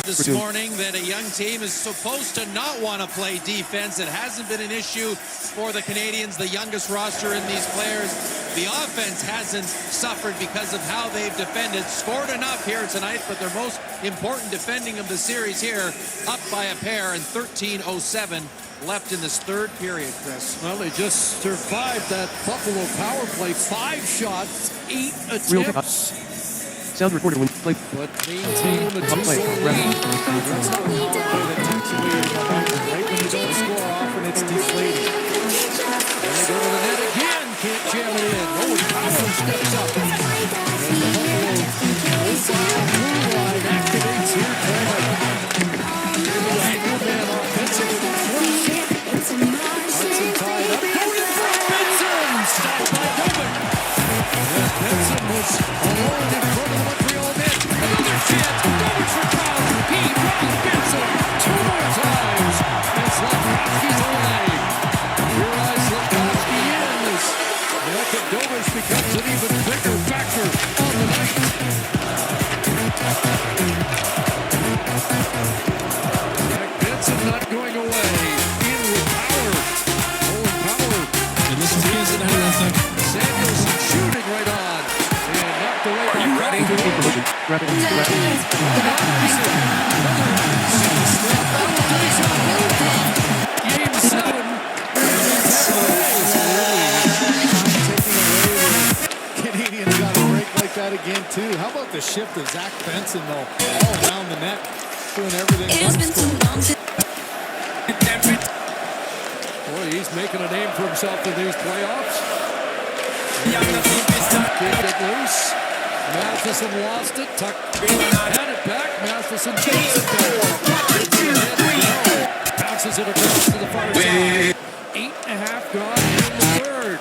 This morning that a young team is supposed to not want to play defense. It hasn't been an issue for the Canadiens, the youngest roster in these players. The offense hasn't suffered because of how they've defended. Scored enough here tonight, but their most important defending of the series here, up by a pair, and 13:07 left in this third period, Chris. Well, they just survived that Buffalo power play. 5 shots, 8 attempts. Sound recorder when play. But maintain the 2-score lead. That's not the power play that takes away your momentum. Right when you don't score, often it's deflating. And they go to the net again. Can't jam it in. Oh, Powell steps up. And the Buffalo blue line activates here. New man offensive with the first. Hudson tied up. Going in front. Benson stopped by Dobish. And Benson was alone in front of the Montreal net. Another chance. Dobish for Powell. He runs Benson 2 more times. And Slafkovsky's away. Your eyes Slafkovsky in as Jakub Dobish becomes an even bigger factor on the night. Jack Benson not going away. In with power. Owen Power. And listen to this now, I think. Samuelson shooting right on. And knocked away by Game 7. Canadians got a break like that again, too. How about the shift of Zach Benson, though? All around the net, doing everything. Boy, he's making a name for himself in these playoffs. Kicked it loose. Matheson lost it. Tuck had it back. Matheson takes it there. Bounces it across to the far side. 8.5 gone in the third.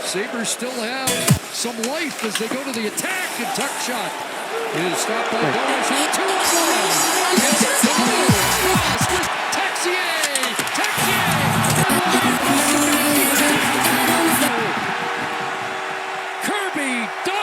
Sabres still have some life as they go to the attack. And Tuck shot is stopped by Dobish. And 2-1. Gets it to Moore. Cross with Texier. Kirby Doc.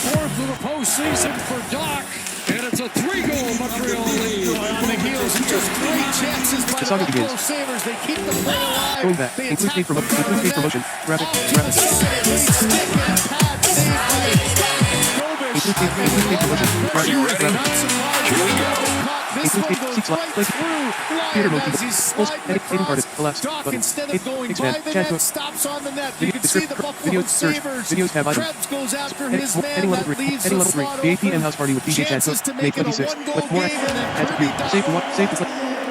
Fourth of the postseason for Doc, and it's a 3-goal Montreal lead. On the heels of just great chances by the Buffalo Sabres. They keep the play alive. Going back. Include speed promotion. Rapid. Great stick and pad save by Dobish. Include speed promotion. Not surprised. one goes right through line as he's sliding across. Doc, instead of going by the net, stops on the net. You can see the Buffalo Sabres. Krebs goes after his man that leaves the slot open. Chances to make it a one-goal game, and then Kirby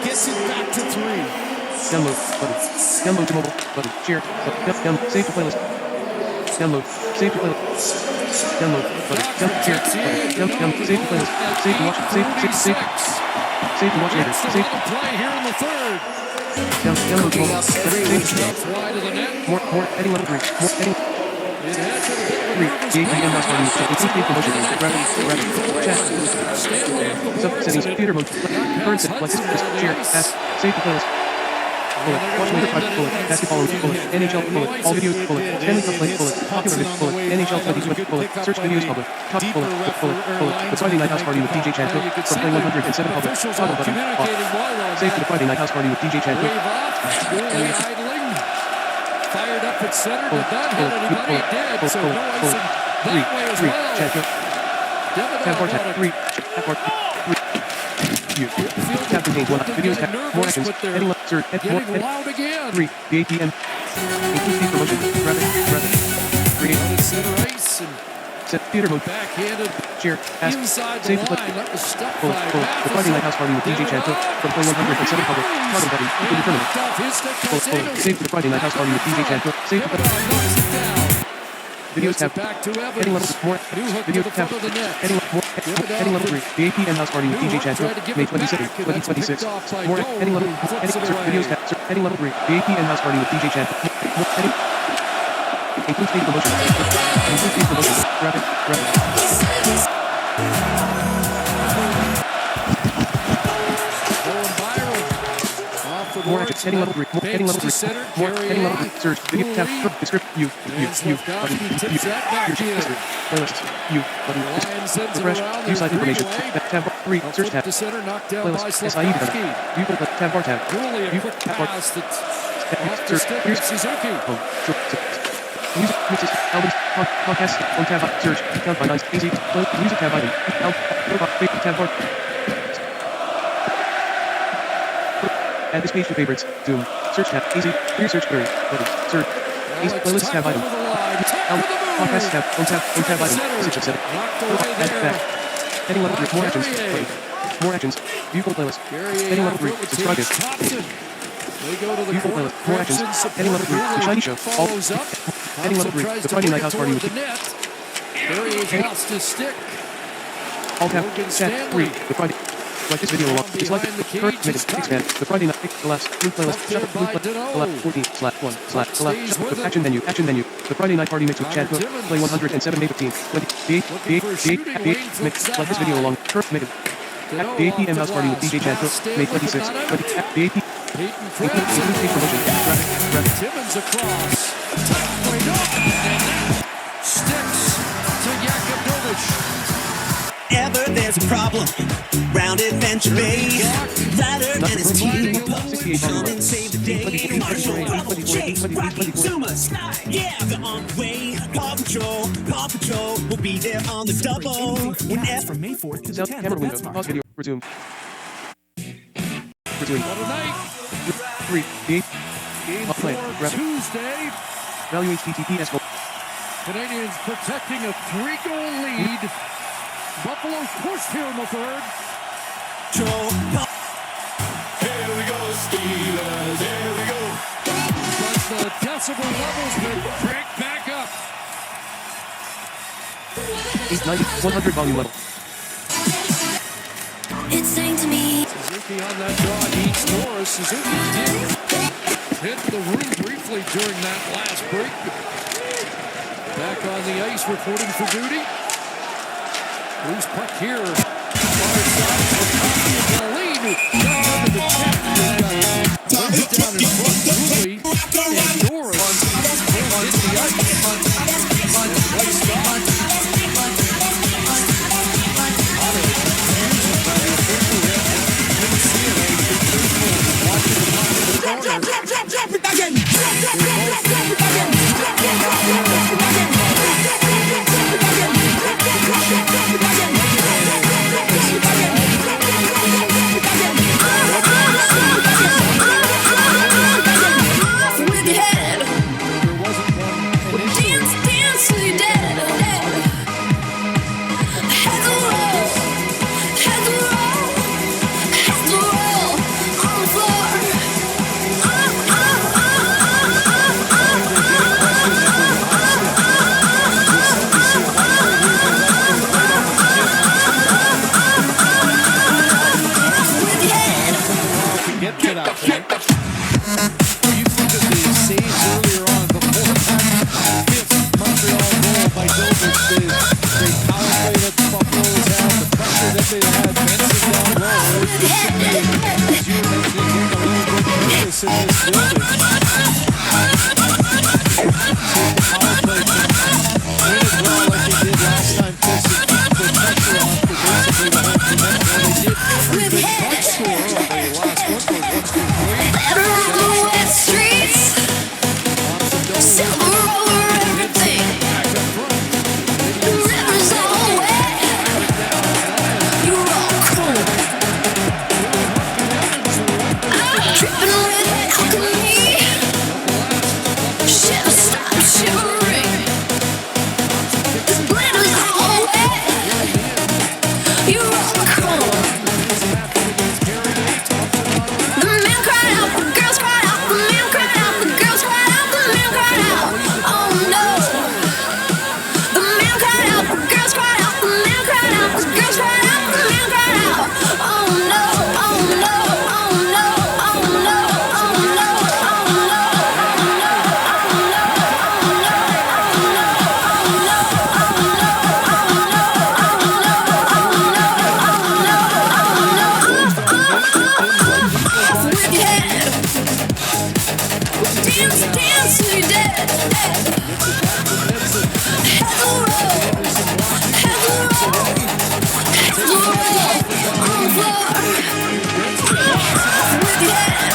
gets it back to 3. Download button. Download to mobile button. Share button. Save to playlist. Download. Save to playlist. Download button. Share button. Save to playlist. Save to watch. Save to watch later. Save to play here in the third. Download to mobile. More heading level 3. More heading. 3. JPM house party. Include promotion. Rapid. Chat. Sub settings. Theater mode. Current set. Like this. Share. Ask. Save to playlist. Bullet. Watch later. Private bullet. Basketball bullet. NHL bullet. All videos bullet. Stanley Cup play bullet. Popular video bullet. NHL 20 bullet. Search videos public. Top bullet. The Friday night house party with DJ Chanto. From play 107 public. Toggle button. Off. Save to the Friday night house party with DJ Chanto. Fired up at center. Did not hit anybody. It did. So no icing that way as well. Chanto. Tap 3. Tap contains 1. Videos tap. More actions. Heading left. Search. Getting loud again. 3. The APM. Include speed promotion. Rapid. Create. Center ice and set theater mode. Backhanded. Share. Ask. Inside Save the line. That was stuck by The Friday night house party with DJ Chanto. From play 107 public. Toggle button. In the tournament. Save to the Friday night house party with DJ Chanto. Save the button. Videos tab. Heading level 4. Video tab. Heading level 4. Heading level 3. The APM house party with DJ Chanto. May 27, 2026. More heading level. Videos tab. Heading level 3. The APM house party with DJ Chanto. More heading. Include speed promotion. Include speed promotion. Rapid. More actions. Heading level 3. More heading level 3. More heading level 3. Search. Video tab. Descript. You. Button. Playlist. You. Button. Refresh. View site information. Tab 3. Search tab. Playlist. SIE button. View tab bar tab. View tab bar. Search. Here's Suzuki. Music mixes. Albums. Podcasts. On tab. Search. Count by 9. Easy. Play. Music tab item. Album. Tab bar. Add this page to favorites. Zoom. Search tab. Easy. Clear search query. Button. Search. Easy. Playlist tab item. Album. Podcast tab. On tab item. Search setting. Add back. Heading level 3. More actions. Button. More actions. View full playlist. Heading level 3. Subscribe it. View full playlist. More actions. Heading level 3. The Shiny Show. All. Heading level 3. The Friday night house party with lost his stick. All tab. Chat 3. The Friday. Like this video along. Dislike it. Current minute. Expand. The Friday night. The last. Blue playlist. Shut up. Blue playlist. The last 14/1/. The last. Shut up. Action menu. Action menu. The Friday night party mix with Chad Cook. Play 107 May 15. 20. Mix. Like this video along. Current minute. The APM house party with DJ Chad Cook. May 26. 20. The AP. Include promotion. Rapid. Timmons across. Sticks to Yakubovich. Ever there's a problem round Adventure Bay, Ryder and his team will come and save the day. Marshall, Chase, Rocky, Zuma, Sky, yeah, they're on the way. Paw Patrol will be there on the double. Whenever from May 4th to the 10th. Camera window. Pause video. Resume. Tonight. 3. Game. Play. Tuesday. Value HTTPS. Canadians protecting a 3-goal lead. Buffalo's pushed here in the third. Here we go, Steelers, here we go. But the decibel levels will crank back up. 890, 100 volume level. It's saying to me. Suzuki on that draw needs Norris. Suzuki did hit the room briefly during that last break. Back on the ice reporting for duty. Loose puck here. Far side for Olay. Down under the net. Down in front. Truly. And Norris hit the ice. Right spot. Drop it again. Drop it again. great power play that the Buffaloes have, the pressure that they had, Benson down low. This could be, as you were mentioning, getting a little bit nervous in this building. See if the power play can win it well like they did last time, Chris, and keep the pressure on for basically the whole team. Well, they did every big punch score on the last one for 1-2-3. Better on the wet streets. Silver over everything. The river's all wet. You're all cold. I'm dripping with alchemy. Shiver, stop shivering. The blenders all wet. You're all cold. The men cried out, the girls cried out, the men cried out, the girls cried out, the men cried out. Oh no. The men cried out, the girls cried out, the men cried out, the girls cried out, the men cried out. Oh no, oh no, oh no, oh no, oh no, oh no, off with your head. Dance, dance till you're dead. Head will roll. Head will roll. Head will roll on the floor. Off with your head.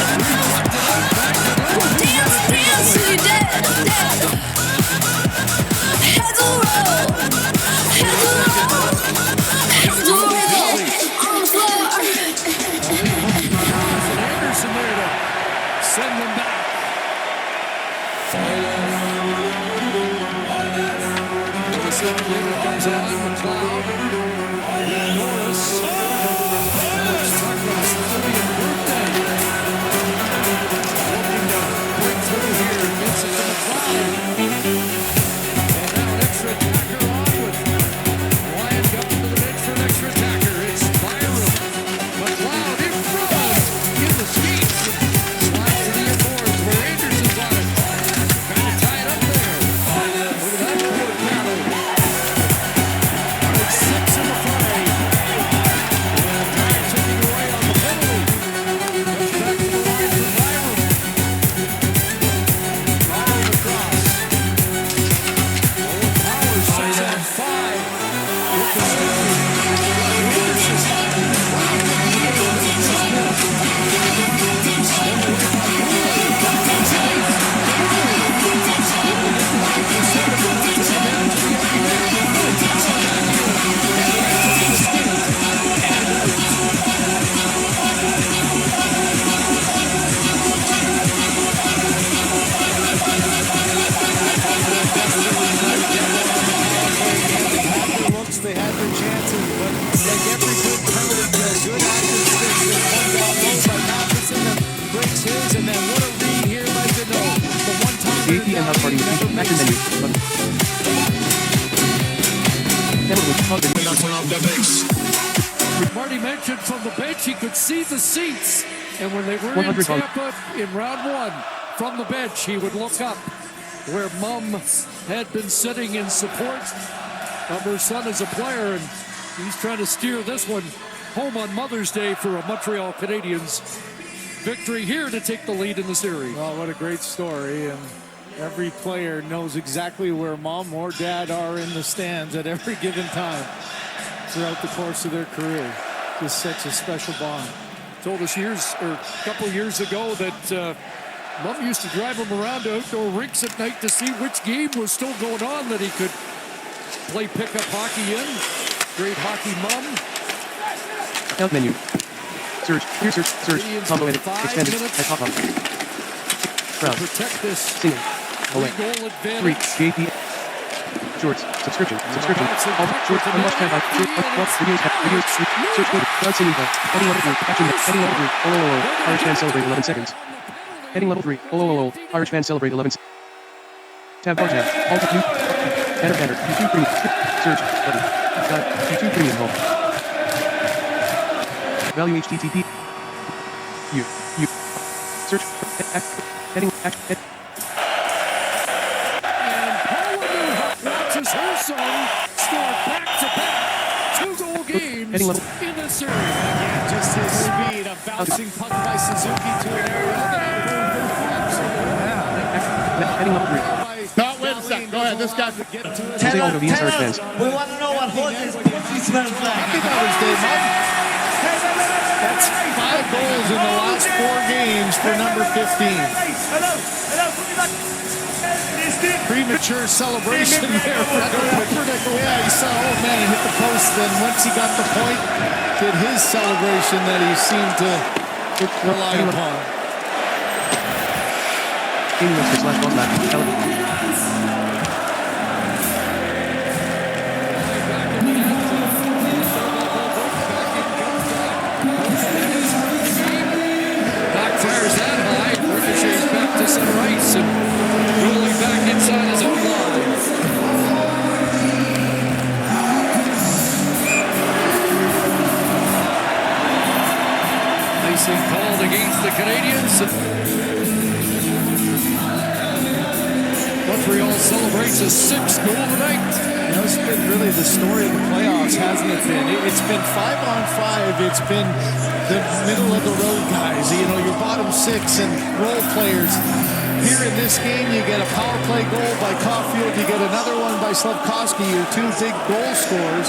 Dance, dance till you're dead. Head will roll. Head will roll. Head will roll on the floor. Anderson there to send them back. Comes on McLeod. Norris. Let's talk about Stevie and birthday. Looking to break through here. Gets it to McLeod. And now an extra attacker on with Ryan coming to the bench for an extra attacker. It's Byram. McLeod in front. In the seats. Slides to the boards where Anderson's on it. Trying to tie it up there. Look at that good battle. It's 6 in the play. And Ty taking away on the penalty. Push back to the line for Byram. Byram across. Owen Powers says on 5. With the Stevie. Looks, they had their chances, but like every good penalty kill, good active sticks, they one down low by Matheson that breaks his, and then what a read here by Deneau. The one time JP and House Party action menu. Marty mentioned from the bench he could see the seats, and when they were in 100 Tampa in round 1 from the bench, he would look up where Mom had been sitting in support of her son as a player, and he's trying to steer this one home on Mother's Day for a Montreal Canadiens victory here to take the lead in the series. Well, what a great story, and every player knows exactly where mom or dad are in the stands at every given time throughout the course of their career. Just such a special bond. Told us a couple years ago that Mom used to drive him around to outdoor rinks at night to see which game was still going on that he could play pickup hockey in. Great hockey mom. Count menu. Search. Here search. Combo edit. Expanded. At top. Browse. Protect this. Singing. Olay. 3. JP. Shorts. Subscription. All. Shorts. Unwatched tab. Videos. Search code. God singing tab. Heading level 3. Action. Heading level 3. Oh. Irish fans celebrate 11 seconds. Heading level 3. Oh. Irish fans celebrate 11 seconds. Tab bar tab. Alt new. Banner. YouTube premium. Search. Button. YouTube premium home. Value HTTP. You. Search. Heading. And Paula Newhook watches her son Heading level. in this area. Again, just his speed, a bouncing puck by Suzuki to an area. Heading level 3. No, wait a second. Go ahead. This guy could get to it. Jose Aldo, the Sarge fans. We want to know what Jose's pussy smells like. Happy Mother's Day, Mike. That's 5 goals in the last 4 games for number 15. Hello, put me back. Premature celebration there for Cooper. Yeah, he saw, oh man, it hit the post. Then once he got the point, did his celebration that he seemed to rely upon. Backfires that high. Ricochets back to center ice and rolling back inside his own line. Nicely called against the Canadiens. Montreal celebrates a 6th goal tonight. That's been really the story of the playoffs, hasn't it been? It's been 5-on-5. It's been the middle of the road guys, you know, your bottom 6 and role players. Here in this game, you get a power play goal by Caulfield. You get another one by Slavkovsky, your 2 big goal scorers.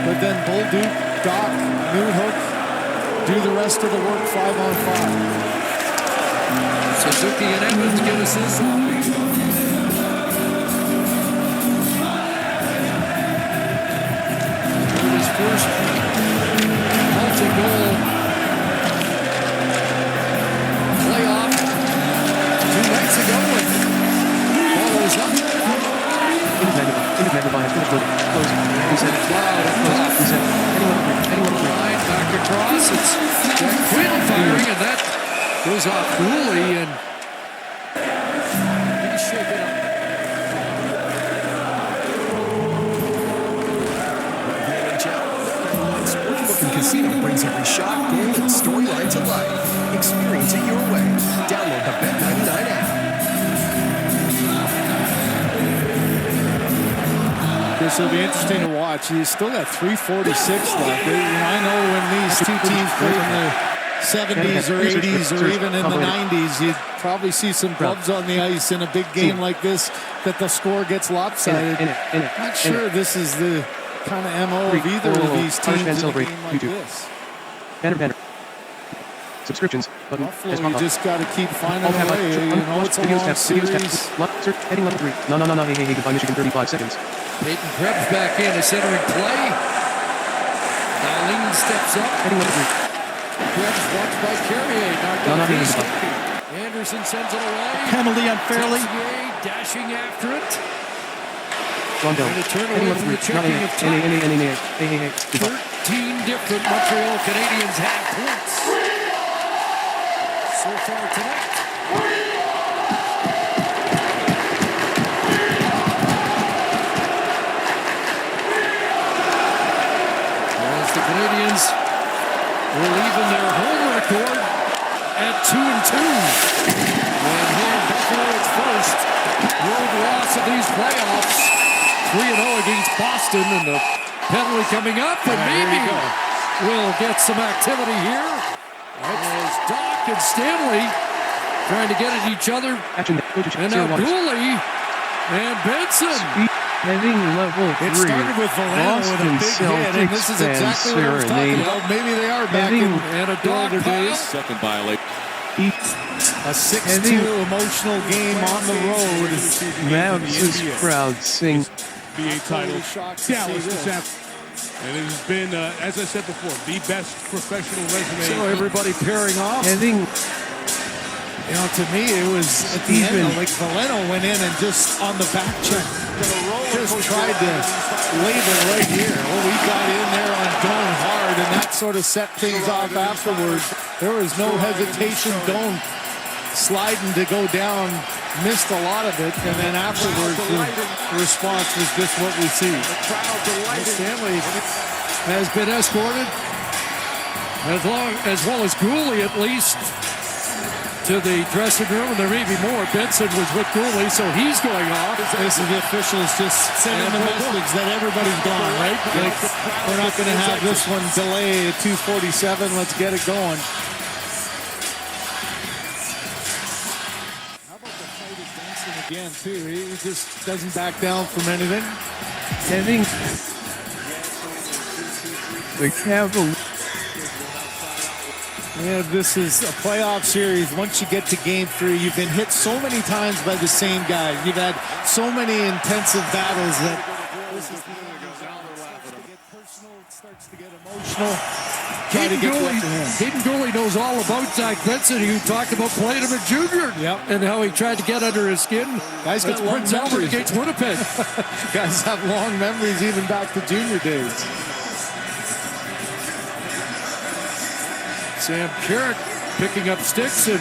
But then Bolduc, Doc, Newhook do the rest of the work 5-on-5. Suzuki and Evans give us this one. His first multi-goal playoff 2 nights ago and follows up. Line back across. It's Jack Quinn firing, and that goes off Olay, and he's shaking up. Sportsbook and Casino brings every shot, goal, and storyline to life. Experience it your way. Download the Bet99 app. This will be interesting to watch. He's still got 3:46 left. I know when these 2 teams played in the 70s or 80s or even in the 90s, you'd probably see some clubs on the ice in a big game like this that the score gets lopsided. Not sure this is the kind of MO of either of these teams in a game like this. Banner. Subscriptions button. Buffalo, you just got to keep finding a way. You know, it's a long series. Heading level 3. No. Hey, goodbye, Michigan. 35 seconds. Peyton Krebs back in, a centering play. Darlene steps up. Heading level 3. Krebs watched by Carrier. Anderson sends it away. Penalty unfairly. Carrier dashing after it. Rondo. And a turn away from the checking of time. 13 different Montreal Canadiens have points so far tonight. As the Canadiens will even their home record at 2-2. And here in Buffalo, its first road loss of these playoffs. 3-0 against Boston, and the penalty coming up, and maybe we'll get some activity here. As Doc and Stanley trying to get at each other. And now Olay and Benson. Heading level 3. It started with Valeno with a big hit, and this is exactly what I was talking about. Maybe they are back in a dog days. Second violation. A 6-2 emotional game on the road. Mavs' crowd sing. BA title. Dallas this afternoon. And it has been, as I said before, the best professional resume. So everybody pairing off. Heading. You know, to me, it was at the end, like Valeno went in and just on the back check, just tried to label right here. Oh, we got in there on Doan hard, and that sort of set things off afterwards. There was no hesitation. Doan sliding to go down, missed a lot of it, and then afterwards the response was just what we see. Stanley has been escorted, as well as Olay at least. to the dressing room, and there may be more. Benson was with Gooley, so he's going off. This is the officials just sending the message that everybody's gone, right? Like, we're not going to have this one delay at 2:47. Let's get it going. How about the fight at Benson again, too? He just doesn't back down from anything. The Cavaliers. Yeah, this is a playoff series. Once you get to game 3, you've been hit so many times by the same guy. You've had so many intensive battles that this is starts to get emotional. Hayden Gooley knows all about Zach Benson. You talked about playing him at junior and how he tried to get under his skin. Guys got long Prince Albert memories against Winnipeg. Guys have long memories even back to junior days. Sam Carrick picking up sticks and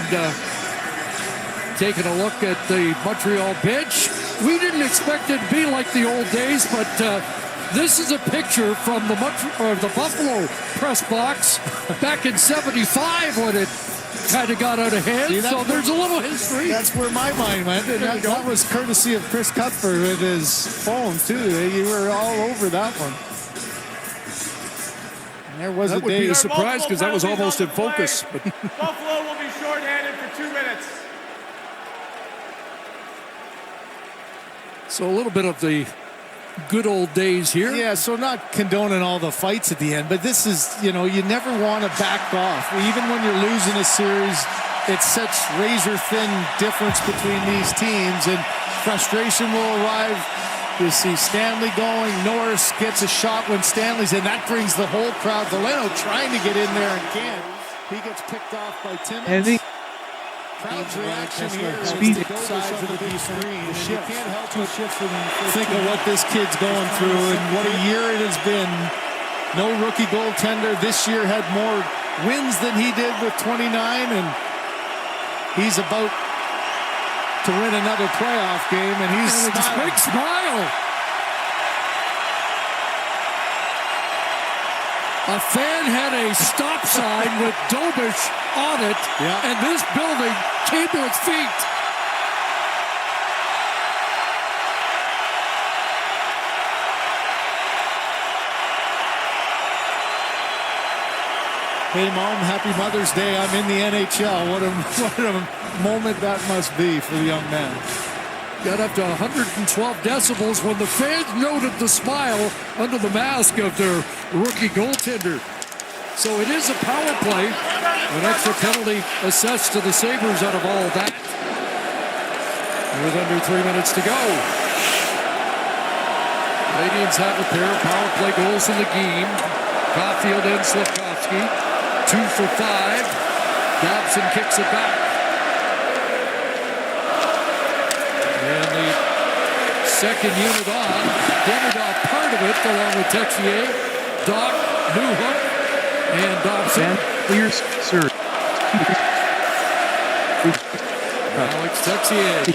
taking a look at the Montreal bench. We didn't expect it to be like the old days, but this is a picture from the Buffalo press box back in '75 when it kind of got out of hand. So there's a little history. That's where my mind went, and that was courtesy of Chris Cuthbert with his phone, too. You were all over that one. There was that a would day be a surprise because that was almost in focus. Buffalo will be shorthanded for 2 minutes. So a little bit of the good old days here. Yeah, so not condoning all the fights at the end, but this is, you never want to back off. Even when you're losing a series, it's such razor-thin difference between these teams, and frustration will arrive. You see Stanley going. Norris gets a shot when Stanley's in. That brings the whole crowd. Valeno trying to get in there and can't. He gets picked off by Timmins. Crowd's reaction here is to go sides of the big screen. You can't help but think of what this kid's going through and what a year it has been. No rookie goaltender. This year had more wins than he did with 29, and he's about to win another playoff game, and he's a big smile. A fan had a stop sign with Dobish on it, and this building came to its feet. Hey, Mom, happy Mother's Day. I'm in the NHL. What a moment that must be for the young man. Got up to 112 decibels when the fans noted the smile under the mask of their rookie goaltender. So it is a power play. An extra penalty assessed to the Sabres out of all that. With under 3 minutes to go. Canadiens have a pair of power play goals in the game. Caulfield and Slavkovsky. 2 for 5. Dobson kicks it back. And the second unit on. Demidov part of it along with Texier, Doc, Newhook, and Dobson. Clears, sir. Alex Texier.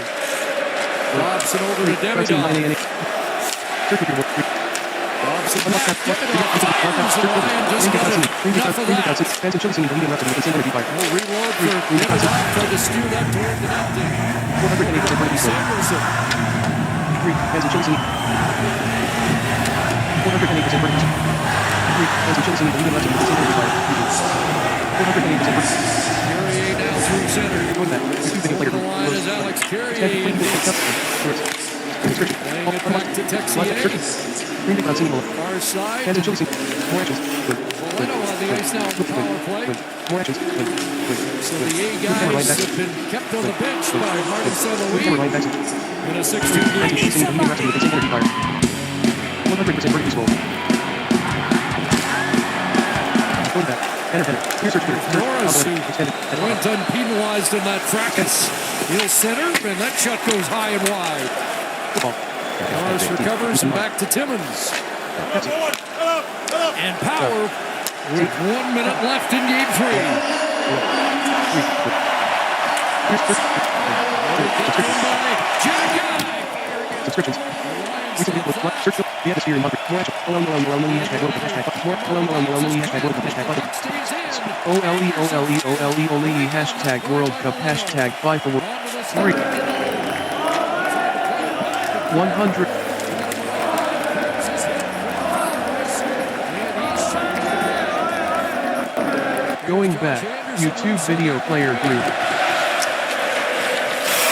Dobson over to Demidov. Dobson back. Demidov fires the line. Just got enough of that. No reload for Demidov. Tried to steer that toward the net. Samuelson. Carrier now through center. Over the line is Alex Carrier. Playing it back to Texier. Far side. Valeno on the ice now on the power play. So the A guys have been kept on the bench by Martin St. Louis in a 6-2 Norris, who went unpenalized in that fracas. He'll center, and that shot goes high and wide. Norris recovers and back to Timmins. And Power with 1 minute left in game 3. Subscriptions. Recent hit with search the atmosphere in Montreal. More action. Olay, hashtag World Cup, hashtag more Olay, hashtag World Cup, hashtag button. Olay, hashtag World Cup, hashtag buy for world. 100. Going back, YouTube video player group.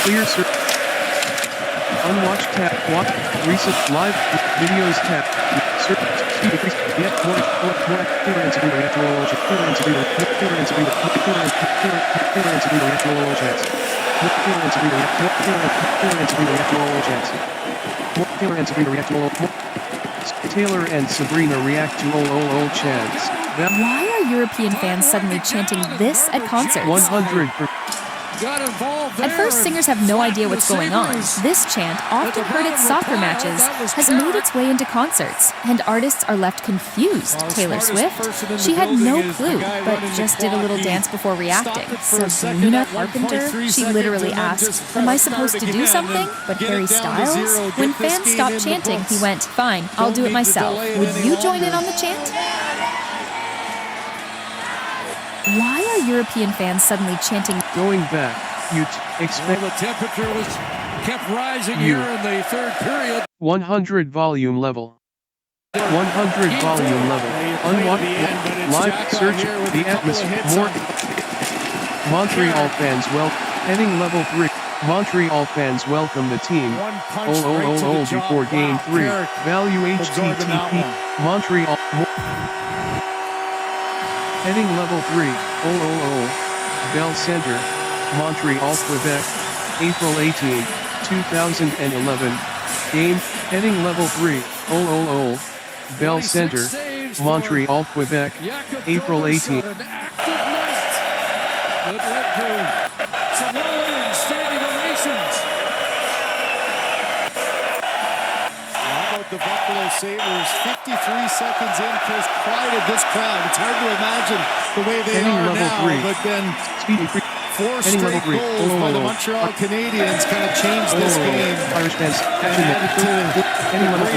Clear search. Unwatched tab. Watch. Recent live videos tab. Search. Speed increase. Yet more. Clearance of react roll chats. Clearance of react chats. Clearance of react roll chats. Clearance of react roll. Taylor and Sabrina react to ol chants. Why are European fans suddenly chanting this at concerts? 100%. At first, singers have no idea what's going on. This chant, often heard at soccer matches, has made its way into concerts, and artists are left confused. Taylor Swift? She had no clue, but just did a little dance before reacting. Sabrina Carpenter? She literally asked, "Am I supposed to do something?" But Harry Styles? When fans stopped chanting, he went, "Fine, I'll do it myself. Would you join in on the chant?" Why are European fans suddenly chanting? Going back, you expect the temperature was kept rising here in the third period. 100 volume level. 100 volume level. Unwatched live search the atmosphere. More. Montreal fans heading level 3. Montreal fans welcome the team. Before game 3. Value HTTP. Montreal. Heading level 3, Bell Center, Montreal, Quebec, April 18, 2011. Game, heading level 3, Bell Center, Montreal, Quebec, April 18. The Buffalo Sabres, 53 seconds in, Chris, quieted this crowd. It's hard to imagine the way they are now, but then 4 straight goals by the Montreal Canadiens kind of changed this game. Irish fans, great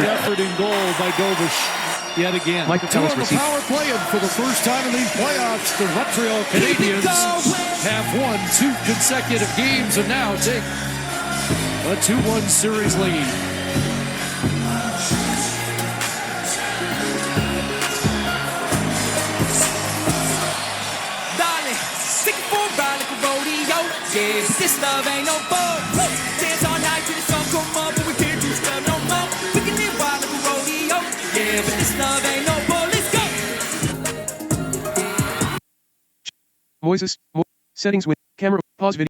effort in goal by Dovish yet again. Two on the power play, and for the first time in these playoffs, the Montreal Canadiens have won 2 consecutive games and now take a 2-1 series lead. Yeah, this love ain't no bug. Dance all night till the sun come up, but we can't do stuff no more. We can live wild like a rodeo. Yeah, but this love ain't no bug. Let's go. Voices, settings with camera, pause video.